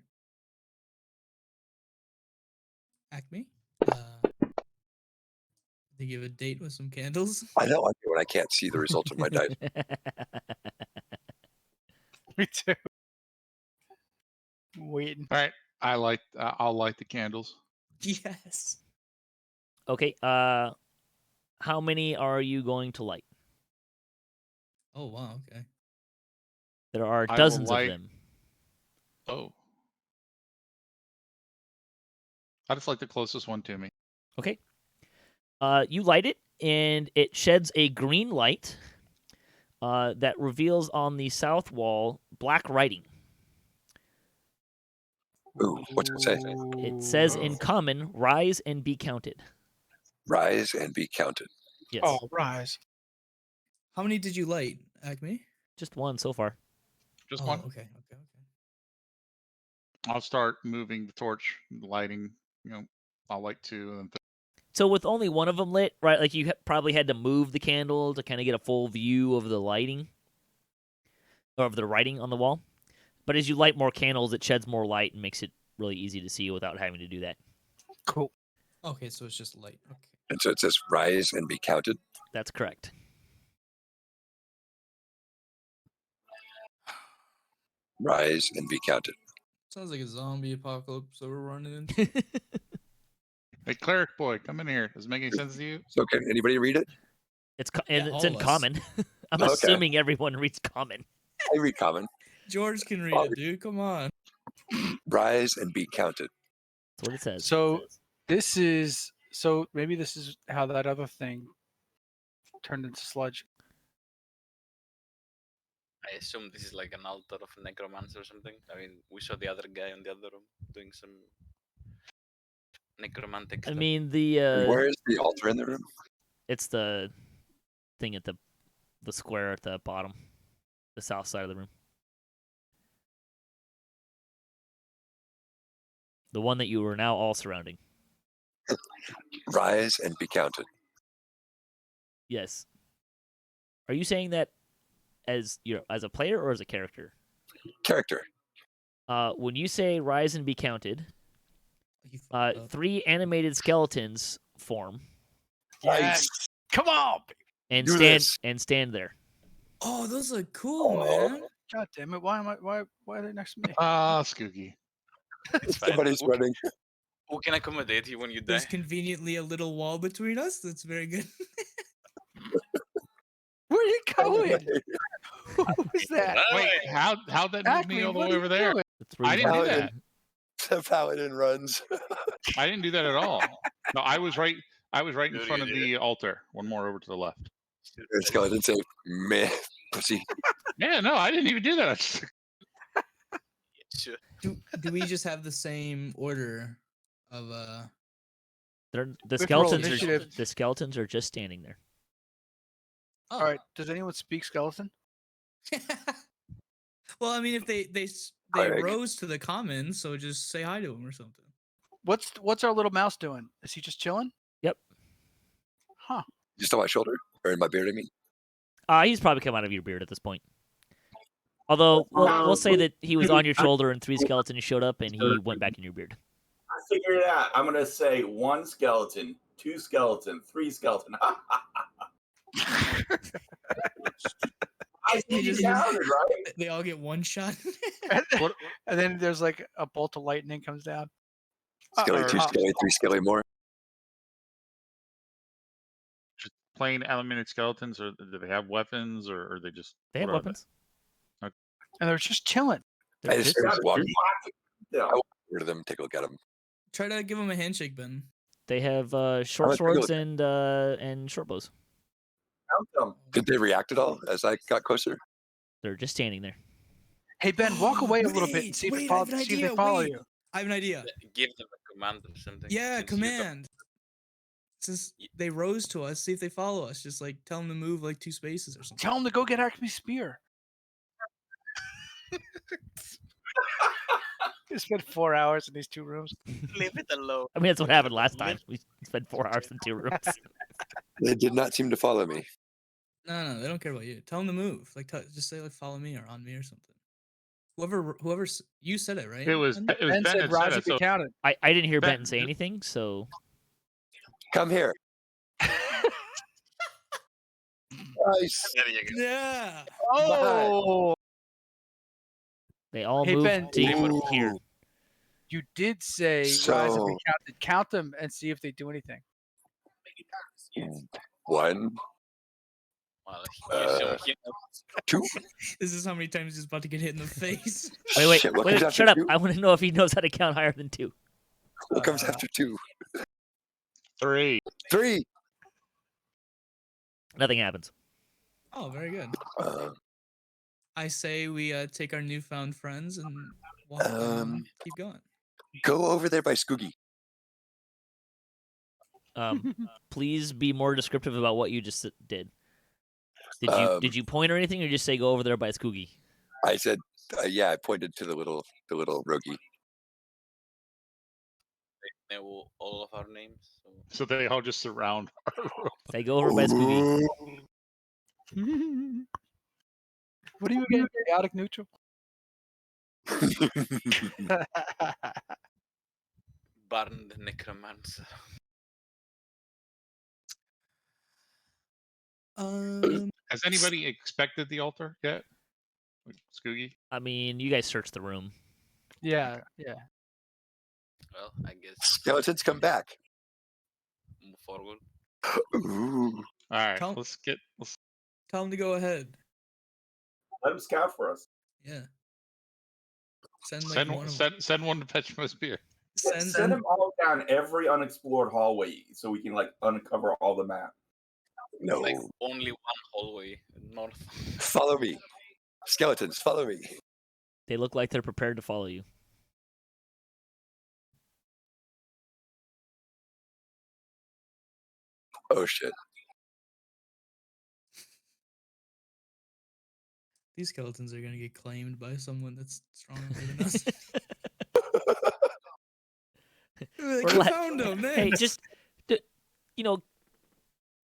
Acme. They give a date with some candles.
I don't like it when I can't see the result of my dice.
Me too. Waiting.
All right, I'll light the candles.
Yes.
Okay, how many are you going to light?
Oh wow. Okay.
There are
I will
dozens of
light-
them.
Oh, I just like the closest one to me.
Okay. You light it, and it sheds a green light that reveals on the south wall black writing.
Ooh, what's it say?
It says in
Ooh.
common, "Rise and be counted."
Rise and be counted.
Yes,
Oh, rise.
How many did you light, Acme?
just one so far.
Just
Oh,
one.
okay.
I'll start moving the torch, lighting. I'll light two, and then
So with only one of them lit, right? Like you probably had to move the candle to kind of get a full view of the lighting or of the writing on the wall. But as you light more candles, it sheds more light and makes it really easy to see without having to do that.
Cool.
Okay, so it's just light. Okay.
And so it says rise and be counted.
That's correct.
Rise and be counted.
Sounds like a zombie apocalypse that we're running into.
Hey, cleric boy, come in here. Does it make any sense to you?
So can anybody read it?
It's
Yeah,
it's
all
in
of us.
common. I'm
Okay.
assuming everyone reads common.
I read common.
George can read it, dude. Come on.
Rise and be counted.
That's what it says.
So maybe this is how that other thing turned into sludge.
I assume this is like an altar of necromancer or something. I mean, we saw the other guy in the other room doing some necromantic
I
stuff.
mean, the
Where is the altar in the room?
it's the thing at the square at the bottom, the south side of the room. The one that you are now all surrounding.
Rise and be counted.
Yes. Are you saying that as as a player or as a character?
Character.
When you say rise and be counted,
You fucked up.
3 animated skeletons form
Nice.
Come on!
and
Do
stand
this.
and stand there.
Oh, those look cool,
Oh.
man.
God damn it! Why are they next to me?
Ah, Skugi.
It's fine.
Somebody's
Who,
running.
who can accommodate you when you die?
There's conveniently a little wall between us. That's very good.
Where are you going? Who was that?
Wait, how'd that move
Acme,
me all the
what
way
are
over
you
there?
doing?
That's where
I
you
didn't do
want-
Paladin.
that.
The paladin runs.
I didn't do that at all. No, I was right in
Dude,
front
you
of
did
the altar. One more over to the left.
The skeleton say, meh, pussy.
Yeah, no, I didn't even do that. I just-
Sure.
Do we just have the same order of
the
We have to roll
skeletons
initiative.
the skeletons are just standing there.
Oh.
All right. Does anyone speak skeleton?
Well, I mean, if they
Craig.
rose to the common, so just say hi to him or something.
What's our little mouse doing? Is he just chilling?
Yep.
Huh.
Just on my shoulder? Or in my beard, I mean?
He's probably come out of your beard at this point. Although we'll say that he was on your shoulder and 3 skeletons showed up and he went back in your beard.
I figured it out. I'm going to say 1 skeleton, 2 skeleton, 3 skeleton. I think you counted, right?
They all get one shot.
What-
And then there's like a bolt of lightning comes down.
Skelly,
Uh-oh.
2 skelly, 3 skelly more.
Just plain animated skeletons, or do they have weapons, or are they just?
They have
what are
weapons.
And they're just chilling.
They're
I just
just-
walk
Yeah.
over to them, take a look at them.
Try to give him a handshake, Ben.
they have short
I'm gonna
swords and short bows.
Count them.
Did they react at all as I got closer?
They're just standing there.
Hey Ben, walk away a little bit and
Wait,
see if,
wait,
they
I
follow,
have an
see if they
idea,
follow
wait.
you.
I have an idea.
Give them a command or something.
Yeah,
since you don't-
command. Since they rose to us, see if they follow us. Just like tell them to move like 2 spaces or something.
Tell him to go get Acme's spear. We spent 4 hours in these 2 rooms.
Leave it alone.
I mean, that's what happened last time. We spent 4 hours in 2 rooms.
They did not seem to follow me.
No, they don't care about you. Tell them to move. Like, just say like follow me or on me or something. Whoever you said it right.
It was
Ben?
Ben
Ben
that
said
said
rise
it,
and be
so-
counted.
I didn't hear
Ben,
Benton say anything, so
Come here. Nice.
There you go.
Yeah.
Oh,
they all
Hey,
moved
Ben.
to here.
Ooh.
you did say rise and
So-
be counted. Count them and see if they do anything.
1,
Well,
Uh, 2.
This is how many times he's about to get hit in the face.
Wait,
Shit, what comes after
shut up.
2?
I want to know if he knows how to count higher than 2.
What comes after 2?
3.
3.
Nothing happens.
Oh, very good.
Uh,
I say we take our newfound friends and walk keep going.
go over there by Skugi.
Please be more descriptive about what you just did. Did you point or anything, or just say go over there by Skugi?
I said, yeah, I pointed to the little rogie.
They know all of our names. So.
So they all just surround.
Say go over by Skugi.
What are you getting? Chaotic neutral?
Barn the Necromancer.
Has anybody expected the altar yet? Skugi?
I mean, you guys search the room.
Yeah.
Well, I guess
Skeletons come back.
move forward.
Ooh.
All right,
Tell-
let's
Tell him to go ahead.
Let him scout for us.
Yeah. Send like one of
send one to fetch my spear.
Send
send
them all down every unexplored hallway so we can like uncover all the map.
No.
Like only one hallway north.
Follow me. Skeletons, follow me.
They look like they're prepared to follow you.
Oh shit.
These skeletons are gonna get claimed by someone that's stronger than us. Like,
Or
"You
let-
found them,
Hey,
thanks."
just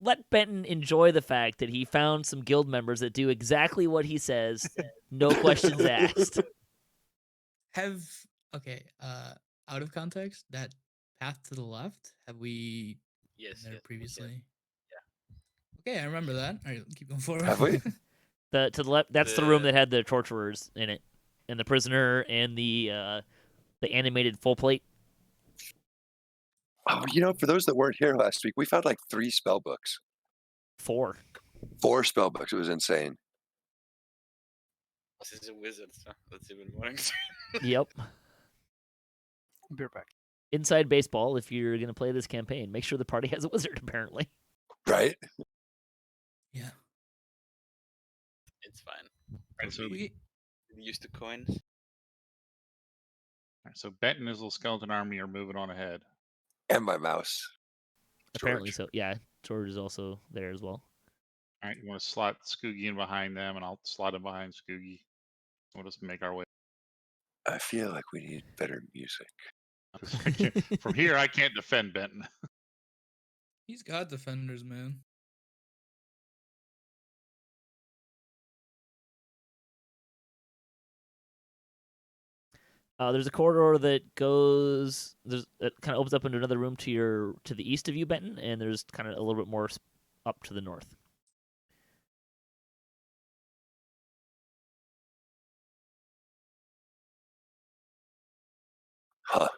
let Benton enjoy the fact that he found some guild members that do exactly what he says, no questions asked.
Out of context, that path to the left, have we
Yes,
been there
yes,
previously?
Yeah.
Okay, I remember that. All right, keep going forward.
Have we?
To the left, that's the room
The-
that had the torturers in it, and the prisoner, and the animated full plate.
Oh, for those that weren't here last week, we found like 3 spell books.
4.
4 spell books. It was insane.
This is a wizard, so that's even more exciting.
Yep.
Be right back.
Inside baseball, if you're going to play this campaign, make sure the party has a wizard, apparently.
Right?
Yeah.
It's fine.
Right, so,
We,
Used to coins.
so Benton and his little skeleton army are moving on ahead.
And my mouse.
Apparently
George.
so. Yeah, George is also there as well.
All right, you want to slot Skugi in behind them, and I'll slot him behind Skugi. We'll just make our way.
I feel like we need better music.
From here, I can't defend Benton.
he's got defenders, man.
There's a corridor that goes. It kind of opens up into another room to the east of you, Benton, and there's kind of a little bit more up to the north.
Huh.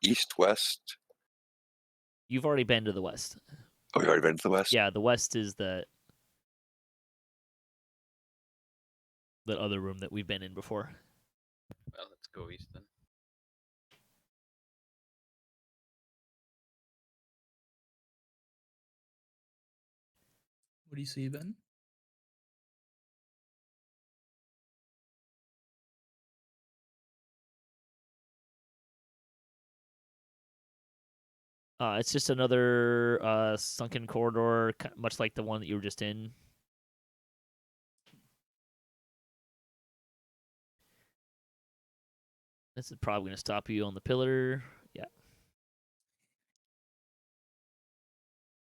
East, west.
You've already been to the west.
Oh, we've already been to the west?
Yeah, the west is the other room that we've been in before.
Well, let's go east then.
What do you see, Ben?
It's just another sunken corridor, much like the one that you were just in. This is probably going to stop you on the pillar. Yeah.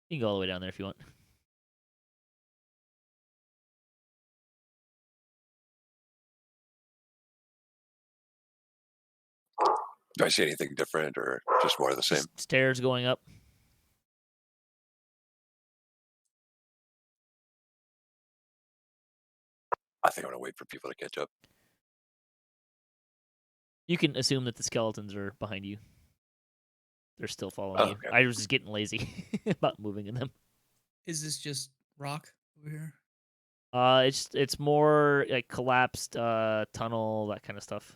You can go all the way down there if you want.
Do I see anything different or just more of the same?
Just stairs going up.
I think I'm going to wait for people to catch up.
You can assume that the skeletons are behind you. They're still following
Oh,
you.
okay.
I was just getting lazy about moving in them.
Is this just rock over here?
It's more like collapsed tunnel, that kind of stuff.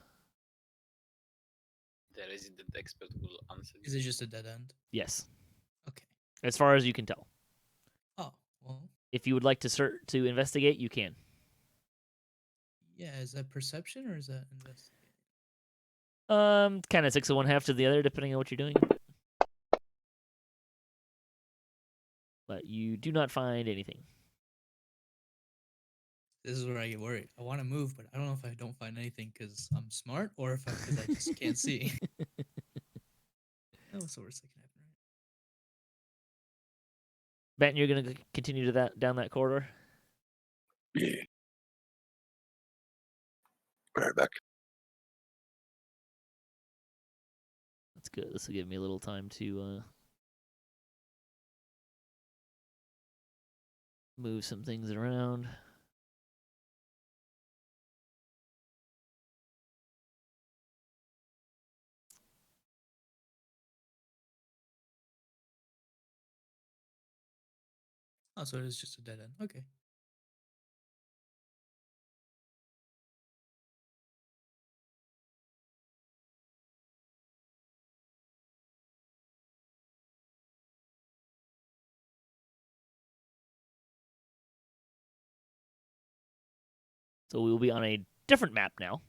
The resident expert will answer.
Is it just a dead end?
Yes,
Okay.
as far as you can tell.
Oh, well,
If you would like to investigate, you can.
yeah. Is that perception or is that investigation?
Kind of 6 of one, half to the other, depending on what you're doing. But you do not find anything.
This is where I get worried. I want to move, but I don't know if I don't find anything because I'm smart or if because I just can't see. What's the worst that can happen, right?
Benton, you're gonna continue to down that corridor.
Yeah. Right back.
That's good. This will give me a little time to move some things around.
Oh, so it is just a dead end. Okay.
So we will be on a different map now.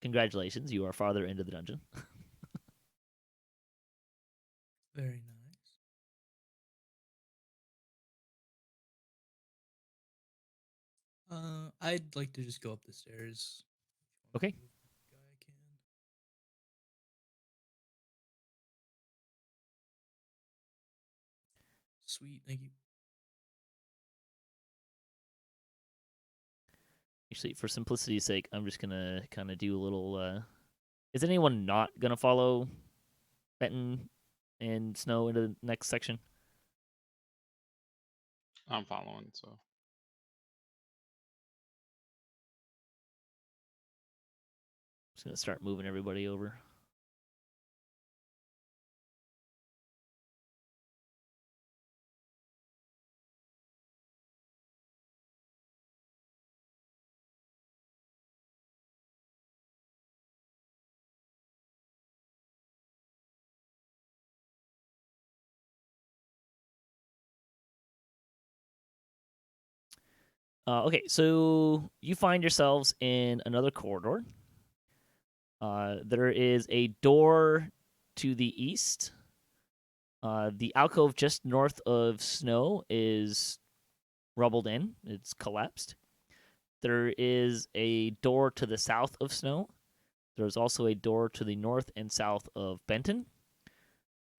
Congratulations, you are farther into the dungeon.
Very nice. I'd like to just go up the stairs.
Okay.
Guy can. Sweet, thank you.
Actually, for simplicity's sake, I'm just gonna kind of do a little. Is anyone not gonna follow Benton and Snow into the next section?
I'm following, so.
Just gonna start moving everybody over. Okay, so you find yourselves in another corridor. There is a door to the east. The alcove just north of Snow is rubbled in. It's collapsed. There is a door to the south of Snow. There's also a door to the north and south of Benton.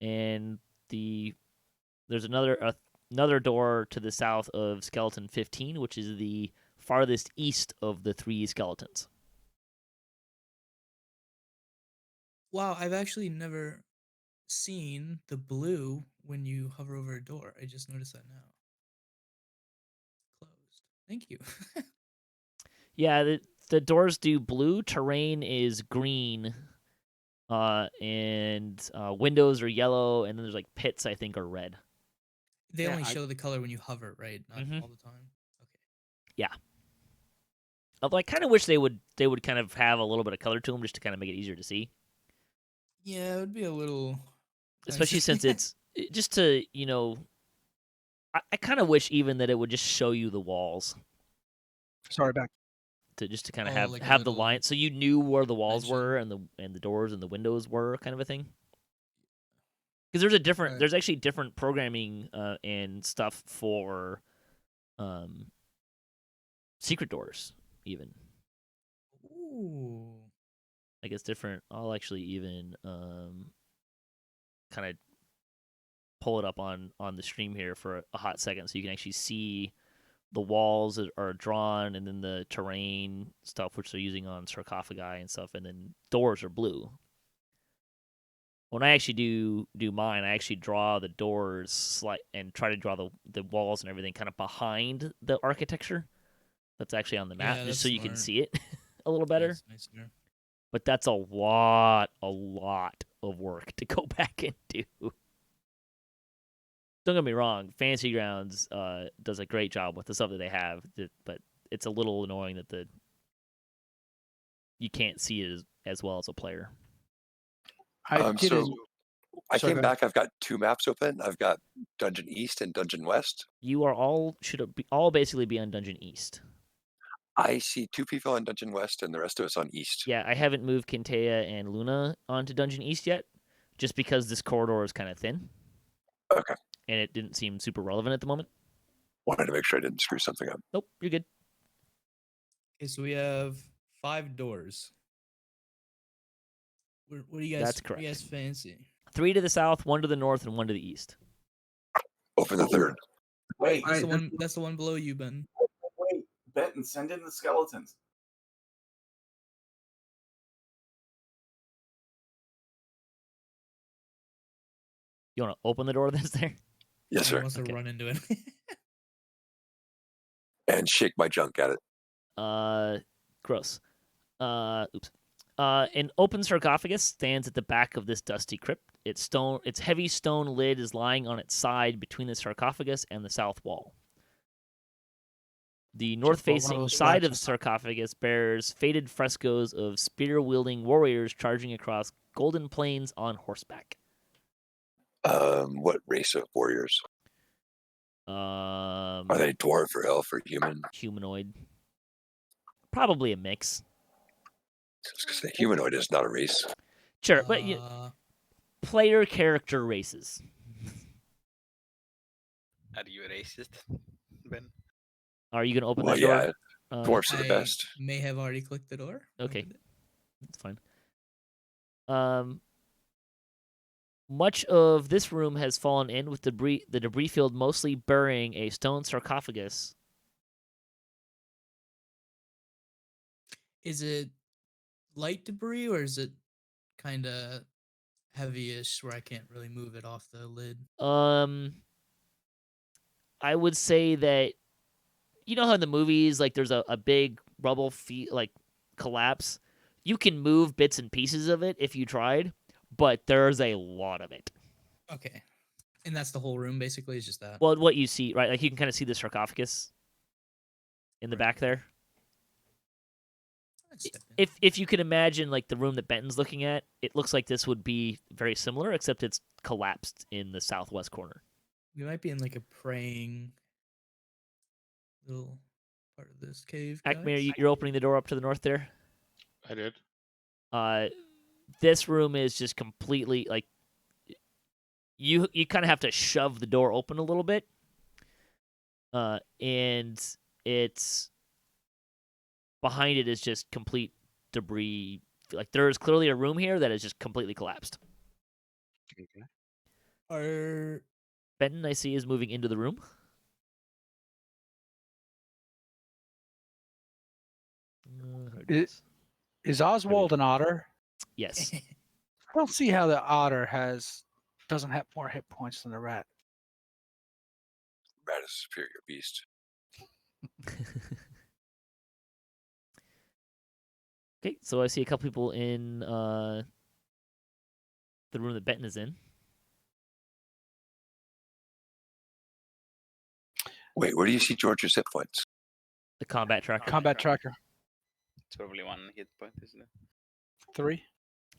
And there's another door to the south of Skeleton 15, which is the farthest east of the three skeletons.
Wow, I've actually never seen the blue when you hover over a door. I just noticed that now. Closed. Thank you.
Yeah, the doors do blue. Terrain is green. And windows are yellow, and then there's like pits, I think, are red.
They
Yeah,
only
I-
show the color when you hover, right? Not
Mhm.
all the time. Okay.
Yeah. Although I kind of wish they would kind of have a little bit of color to them just to kind of make it easier to see.
Yeah, it would be a little.
Especially
nice.
since it's just to, I kind of wish even that it would just show you the walls
Sorry, back.
to kind of
Oh, like a
have the
little
line so you knew where the walls
legend.
were and the doors and the windows were, kind of a thing. Because there's a different
Right.
there's actually different programming and stuff for secret doors even.
Ooh.
Like it's different. I'll actually even kind of pull it up on the stream here for a hot second so you can actually see the walls that are drawn and then the terrain stuff which they're using on sarcophagi and stuff, and then doors are blue. When I actually do mine, I actually draw the doors and try to draw the walls and everything kind of behind the architecture that's actually on the map,
Yeah,
just
that's
so you can
smart.
see it a little better.
That's nicer.
But that's a lot of work to go back and do. Don't get me wrong, Fantasy Grounds does a great job with the stuff that they have, but it's a little annoying that you can't see it as well as a player.
I did
So
it.
I
Sorry,
came
go ahead.
back. I've got two maps open. I've got Dungeon East and Dungeon West.
You are should all basically be on Dungeon East.
I see two people on Dungeon West and the rest of us on East.
Yeah, I haven't moved Kintaya and Luna onto Dungeon East yet, just because this corridor is kind of thin.
Okay.
And it didn't seem super relevant at the moment.
Wanted to make sure I didn't screw something up.
Nope, you're good.
Okay, so we have 5 doors. What do you guys?
That's
What do you
correct.
guys fancy?
3 to the south, 1 to the north, and 1 to the east.
Open the third.
Wait,
That's the one. That's the one below you, Ben.
wait, Benton, send in the skeletons.
You want to open the door that's there?
Yes,
He
sir.
wants to
Okay.
run into it.
And shake my junk at it.
Gross. Oops. An open sarcophagus stands at the back of this dusty crypt. Its heavy stone lid is lying on its side between the sarcophagus and the south wall. The north-facing
those
side of the
flags.
sarcophagus bears faded frescoes of spear-wielding warriors charging across golden plains on horseback.
What race of warriors? Are they dwarf or elf or human?
Humanoid. Probably a mix.
Because the humanoid is not a race.
Sure, but player character races.
Are you racist, Ben?
Are you gonna open
Well,
that door?
yeah, dwarfs are the
I
best.
may have already clicked the door.
Okay.
Opened it.
That's fine. Much of this room has fallen in with the debris field mostly burying a stone sarcophagus.
Is it light debris or is it kind of heavyish where I can't really move it off the lid?
I would say that you know how in the movies like there's a big rubble collapse. You can move bits and pieces of it if you tried, but there's a lot of it.
Okay. And that's the whole room basically, is just that.
Well, what you see, right? Like you can kind of see the sarcophagus in the back there.
I'd step in.
If you can imagine like the room that Benton's looking at, it looks like this would be very similar, except it's collapsed in the southwest corner.
We might be in like a praying little part of this cave.
Acme,
guys.
you're opening the door up to the north there.
I did.
This room is just completely like you kind of have to shove the door open a little bit, and it's behind it is just complete debris. Like there is clearly a room here that is just completely collapsed.
Okay.
Are
Benton, I see, is moving into the room.
Is Oswald an otter?
Yes.
I don't see how the otter doesn't have more hit points than the rat.
Rat is a superior beast.
Okay, so I see a couple people in the room that Benton is in.
Wait, where do you see George's hit points?
The combat tracker.
Combat tracker
It's probably 1 hit point, isn't it?
3.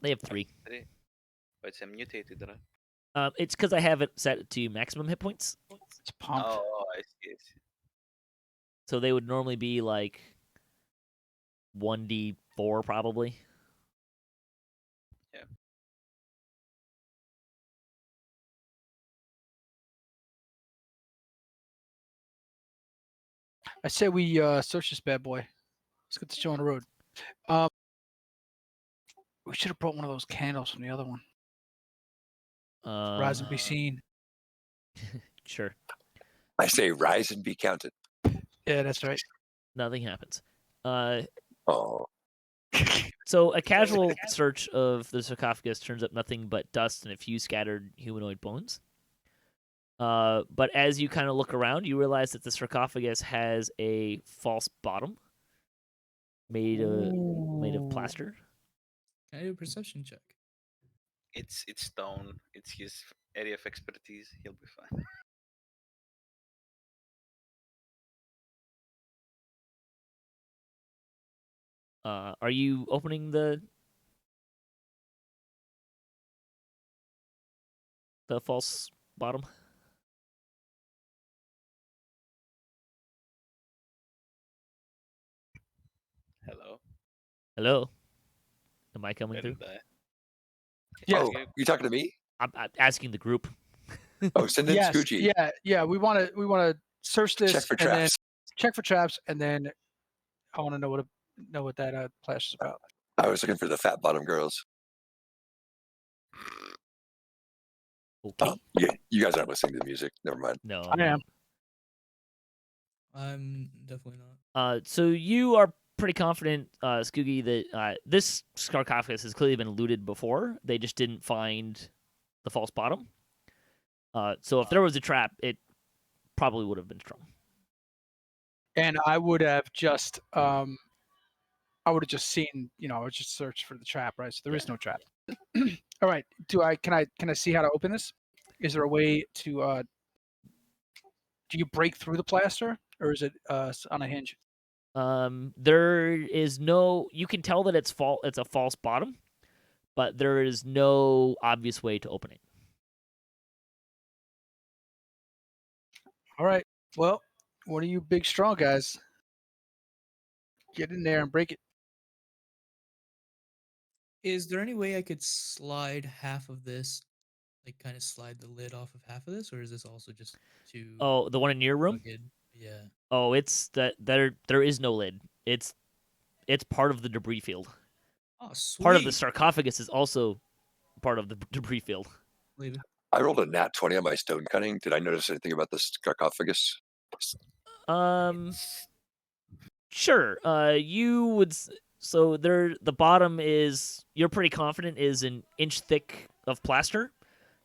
They have 3.
3. But it's a mutated, right?
It's because I have it set to maximum hit points.
It's pumped.
Oh, I see.
So they would normally be like 1d4 probably.
Yeah.
I say we search this bad boy. Let's get this show on the road. We should have brought one of those candles from the other one. Rise and be seen.
Sure.
I say rise and be counted.
Yeah, that's right.
Nothing happens.
Oh,
So a casual search of the sarcophagus turns up nothing but dust and a few scattered humanoid bones. But as you kind of look around, you realize that the sarcophagus has a false bottom made of plaster.
Can I do a perception check?
It's stone. It's his area of expertise. He'll be fine.
Are you opening the false bottom?
Hello.
Hello? Am I coming
Where
through?
did I?
Yeah.
Oh, you talking to me?
I'm asking the group.
Oh, send in
Yes.
Skugi.
Yeah. We want to search this
Check for
and then
traps.
check for traps, and then I want to know what that flash is about.
I was looking for the fat bottom girls.
Okay.
Oh, yeah, you guys aren't listening to the music. Never mind.
No.
I am.
I'm definitely not.
So you are pretty confident, Skugi, that this sarcophagus has clearly been looted before. They just didn't find the false bottom. So if there was a trap, it probably would have been strong.
And I would have just seen, I would just search for the trap, right? So there is no trap. All right. Can I see how to open this? Is there a way to do you break through the plaster, or is it on a hinge?
There is no. You can tell that it's a false bottom, but there is no obvious way to open it.
All right. Well, what are you big strong guys? Get in there and break it.
Is there any way I could slide half of this, like kind of slide the lid off of half of this, or is this also just too
Oh, the one in your room?
rugged? Yeah.
Oh, it's that there is no lid. It's part of the debris field.
Oh, sweet.
Part of the sarcophagus is also part of the debris field.
Leave it.
I rolled a nat 20 on my stone cutting. Did I notice anything about the sarcophagus?
Sure. You would. So there, the bottom is. You're pretty confident is an inch thick of plaster.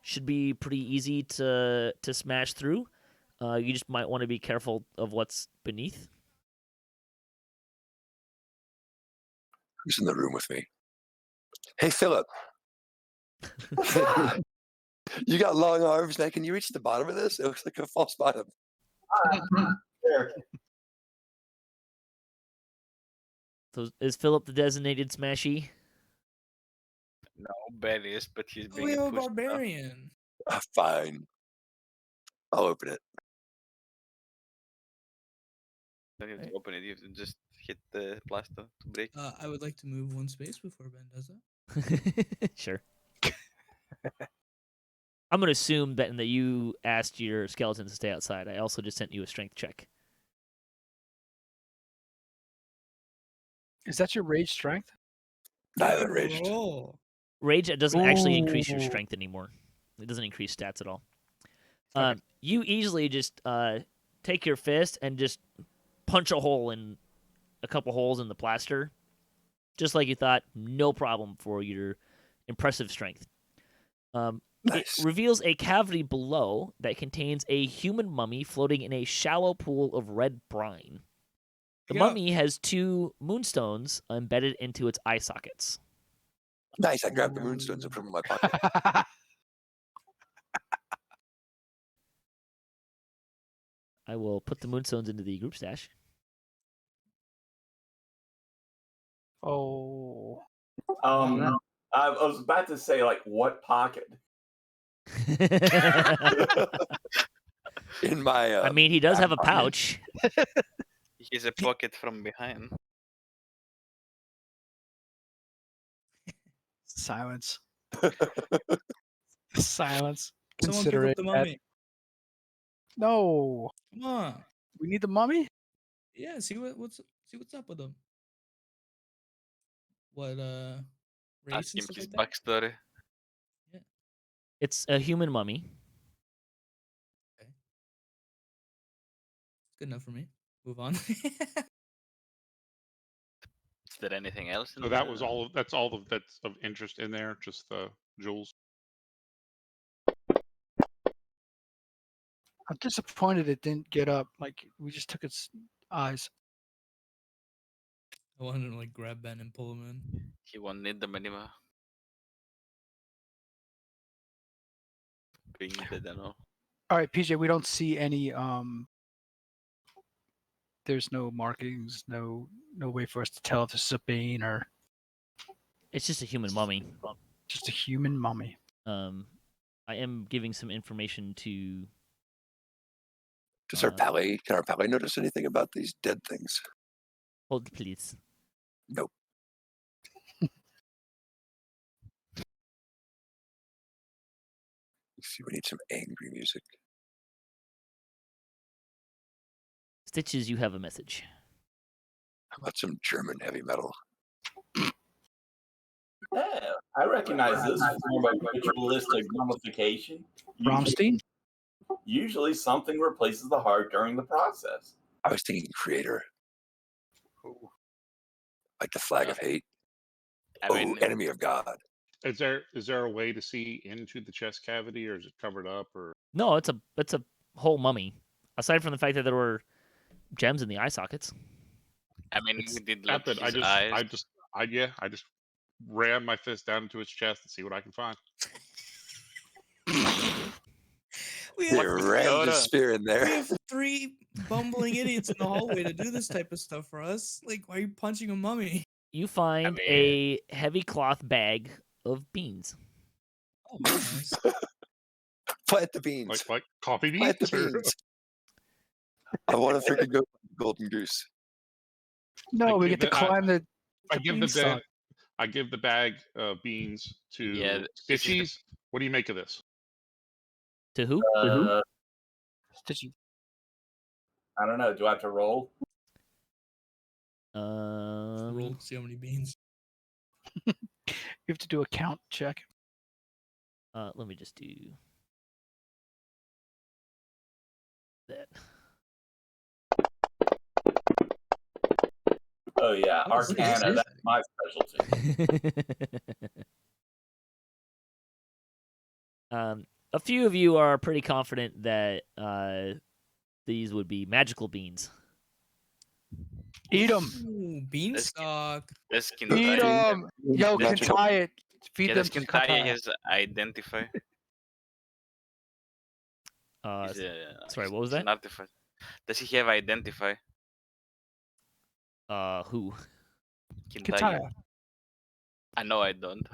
Should be pretty easy to smash through. You just might want to be careful of what's beneath.
Who's in the room with me? Hey, Philip. You got long arms now. Can you reach the bottom of this? It looks like a false bottom.
There.
So is Philip the designated smashy?
No, Ben is, but he's
Oh, we
being
have a
pushed now.
barbarian.
Fine. I'll open it.
Don't have to open it. You have to just hit the plaster to break.
I would like to move one space before Ben does that.
Sure. I'm gonna assume that you asked your skeletons to stay outside. I also just sent you a strength check.
Is that your rage strength?
I haven't raged.
Oh.
Rage doesn't actually increase your
Ooh.
strength anymore. It doesn't increase stats at all.
Okay.
You easily just take your fist and just punch a hole in a couple holes in the plaster, just like you thought. No problem for your impressive strength.
Nice.
It reveals a cavity below that contains a human mummy floating in a shallow pool of red brine. The
Yeah.
mummy has 2 moonstones embedded into its eye sockets.
Nice. I grabbed the moonstones and put them in my pocket.
I will put the moonstones into the group stash.
Oh.
I was about to say, like, what pocket?
In my.
I mean, he does have a
pocket.
pouch.
He's a pocket from behind.
Silence. Silence.
Someone pick
Consider
up
it.
the mummy.
No.
Come on.
We need the mummy?
Yeah, see what's up with him. What race
Ask
and
him
stuff
his
like that?
backstory.
It's a human mummy.
Okay. Good enough for me. Move on.
Is there anything else?
So that was all. That's all that's of interest in there. Just the jewels.
I'm disappointed it didn't get up. Like, we just took its eyes.
I wanted to like grab Ben and pull him in.
He won't need them anymore. Being dead and all.
All right, PJ, we don't see any there's no markings, no way for us to tell if this is a bane or
It's just a human mummy.
just a human mummy.
I am giving some information to.
Does our valet? Can our valet notice anything about these dead things?
Hold, please.
Nope. Let's see, we need some angry music.
Stitchz, you have a message.
How about some German heavy metal?
Yeah, I recognize this form of ritualistic mummification.
Bromstein?
Usually something replaces the heart during the process.
I was thinking creator. Like the flag of hate.
I mean,
enemy of God.
Is there a way to see into the chest cavity, or is it covered up? Or
No, it's a whole mummy. Aside from the fact that there were gems in the eye sockets.
I mean,
It's-
we did like
Captain,
his eyes.
I just ram my fist down into its chest and see what I can find.
We
You
have,
rammed the spear in
we
there.
have 3 bumbling idiots in the hallway to do this type of stuff for us. Like, why are you punching a mummy?
You find
mean-
a heavy cloth bag of beans.
Oh, very nice.
Plant the beans.
Like coffee
Plant the
beans? Or-
beans. I want to freaking go golden goose.
No,
I
we
give
get to
the- I-
climb the.
I give the
beanstalk.
bag. I give the bag of beans to
Yeah, this is the-
Stitchz. What do you make of this?
To who?
Stitchy.
I don't know. Do I have to roll?
Roll, see how many beans.
You have to do a count check.
Let me just do that.
Oh yeah,
Oh, what is
Arcana.
this?
That's my specialty.
A few of you are pretty confident that these would be magical beans.
Eat them.
Ooh, beanstalk.
That's
Eat
Kintaya.
them. Yo,
Magical.
Kintaya. Feed
Yeah,
them
that's
to
Kintaya.
Kintaya.
His identify.
S-
He's,
sorry, what was
he's an
that?
artifact. Does he have identify?
Who?
Kintaya.
I know I don't.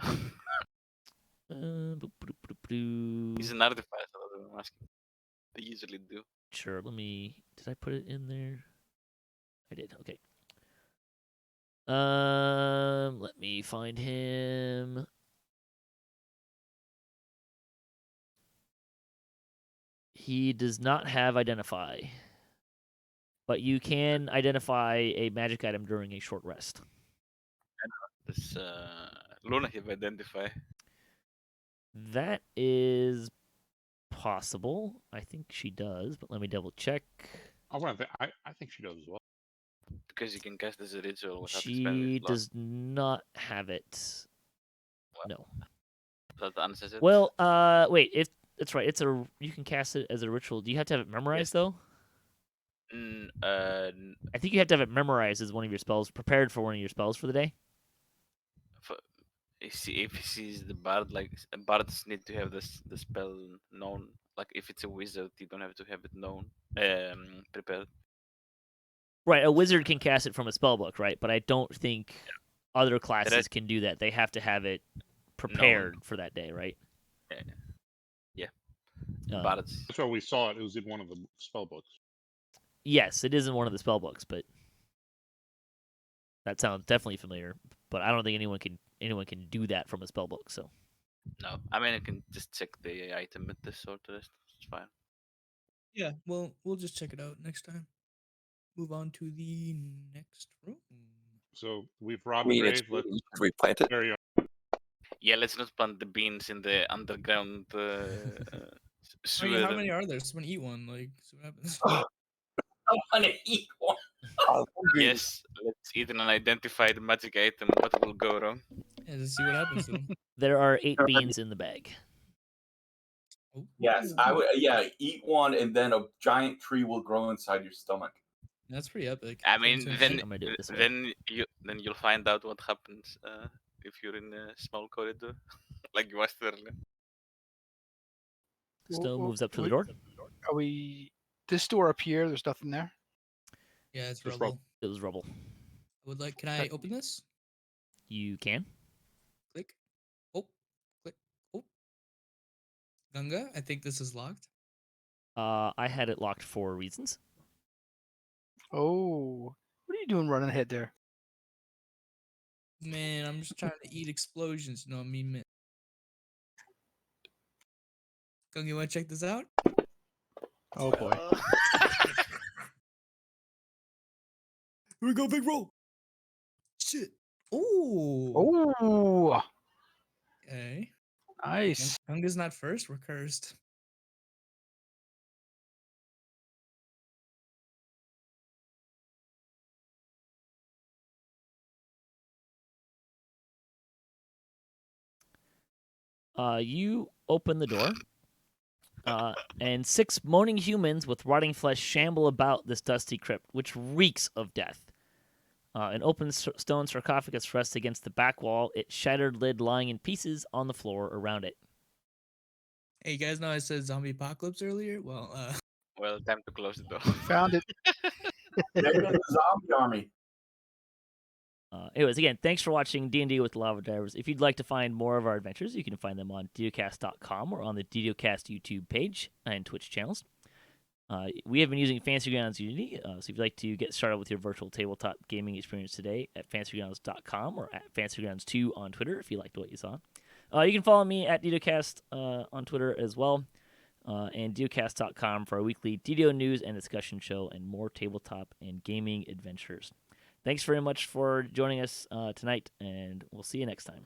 Boop-a-doop-a-doop-a-doo.
He's an artifact. That's what I'm asking. They usually do.
Sure, let me. Did I put it in there? I did. Okay. Let me find him. He does not have identify, but you can identify a magic item during a short rest.
Does Luna have identify?
That is possible. I think she does, but let me double check.
I think she does as well.
Because you can cast as a ritual without expending
She
slot.
does not have it.
What?
No.
That answers it.
Well, wait. If that's right, you can cast it as a ritual. Do you have to have it memorized though? I think you have to have it memorized as one of your spells, prepared for one of your spells for the day.
if he sees the bard, like bards need to have the spell known. Like if it's a wizard, you don't have to have it known, prepared.
Right, a wizard can cast it from a spell book, right? But I don't think other classes can do that. They have to have it prepared for that day, right?
Yeah.
Um,
Bards.
That's why we saw it. It was in one of the spell books.
Yes, it is in one of the spell books, but that sounds definitely familiar. But I don't think anyone can do that from a spell book. So
No, I mean I can just check the item at the sort list. It's fine.
Yeah, well, we'll just check it out next time. Move on to the next room.
So we've
I
robbed
mean,
the
it's
grave. Let's
we plant it.
carry on.
Yeah, let's not plant the beans in the underground sewer.
How many are there? Someone eat one. Like, see what happens.
I want to eat one.
Yes, let's eat an unidentified magic item. What will go wrong?
Yeah, just see what happens to them.
there are 8 beans in the bag.
Yes, I would. Yeah, eat one, and then a giant tree will grow inside your stomach.
That's pretty epic.
I mean,
Sounds
then
interesting.
I'm gonna do it this way.
you'll find out what happens if you're in a small corridor, like you was earlier.
Snow
Well,
moves up to the
we-
door.
Are we? This door up here. There's nothing there.
Yeah, it's
Just
rubble.
It was rubble.
I would like. Can I open this?
You can.
Click. Oh, click. Oh. Gunga, I think this is locked.
I had it locked for reasons.
Oh, what are you doing running ahead there?
Man, I'm just trying to eat explosions. You know what I mean, man? Gunga, you want to check this out?
Oh boy.
Here we go, big roll. Shit. Ooh.
Oh,
Okay.
nice.
Gunga's not first. We're cursed.
You open the door, And 6 moaning humans with rotting flesh shamble about this dusty crypt, which reeks of death. An open stone sarcophagus rests against the back wall, its shattered lid lying in pieces on the floor around it.
Hey, you guys know I said zombie apocalypse earlier? Well,
Well, time to close the door.
Found it.
They're in the zombie army.
Anyways, again, thanks for watching D&D with the Lava Divers. If you'd like to find more of our adventures, you can find them on DDoCast.com or on the DDoCast YouTube page and Twitch channels. We have been using Fancy Grounds Unity, so if you'd like to get started with your virtual tabletop gaming experience today, at fancygrounds.com or at fancygrounds2 on Twitter if you liked what you saw. You can follow me at DDoCast on Twitter as well, and DDoCast.com for our weekly DDO news and discussion show and more tabletop and gaming adventures. Thanks very much for joining us tonight, and we'll see you next time.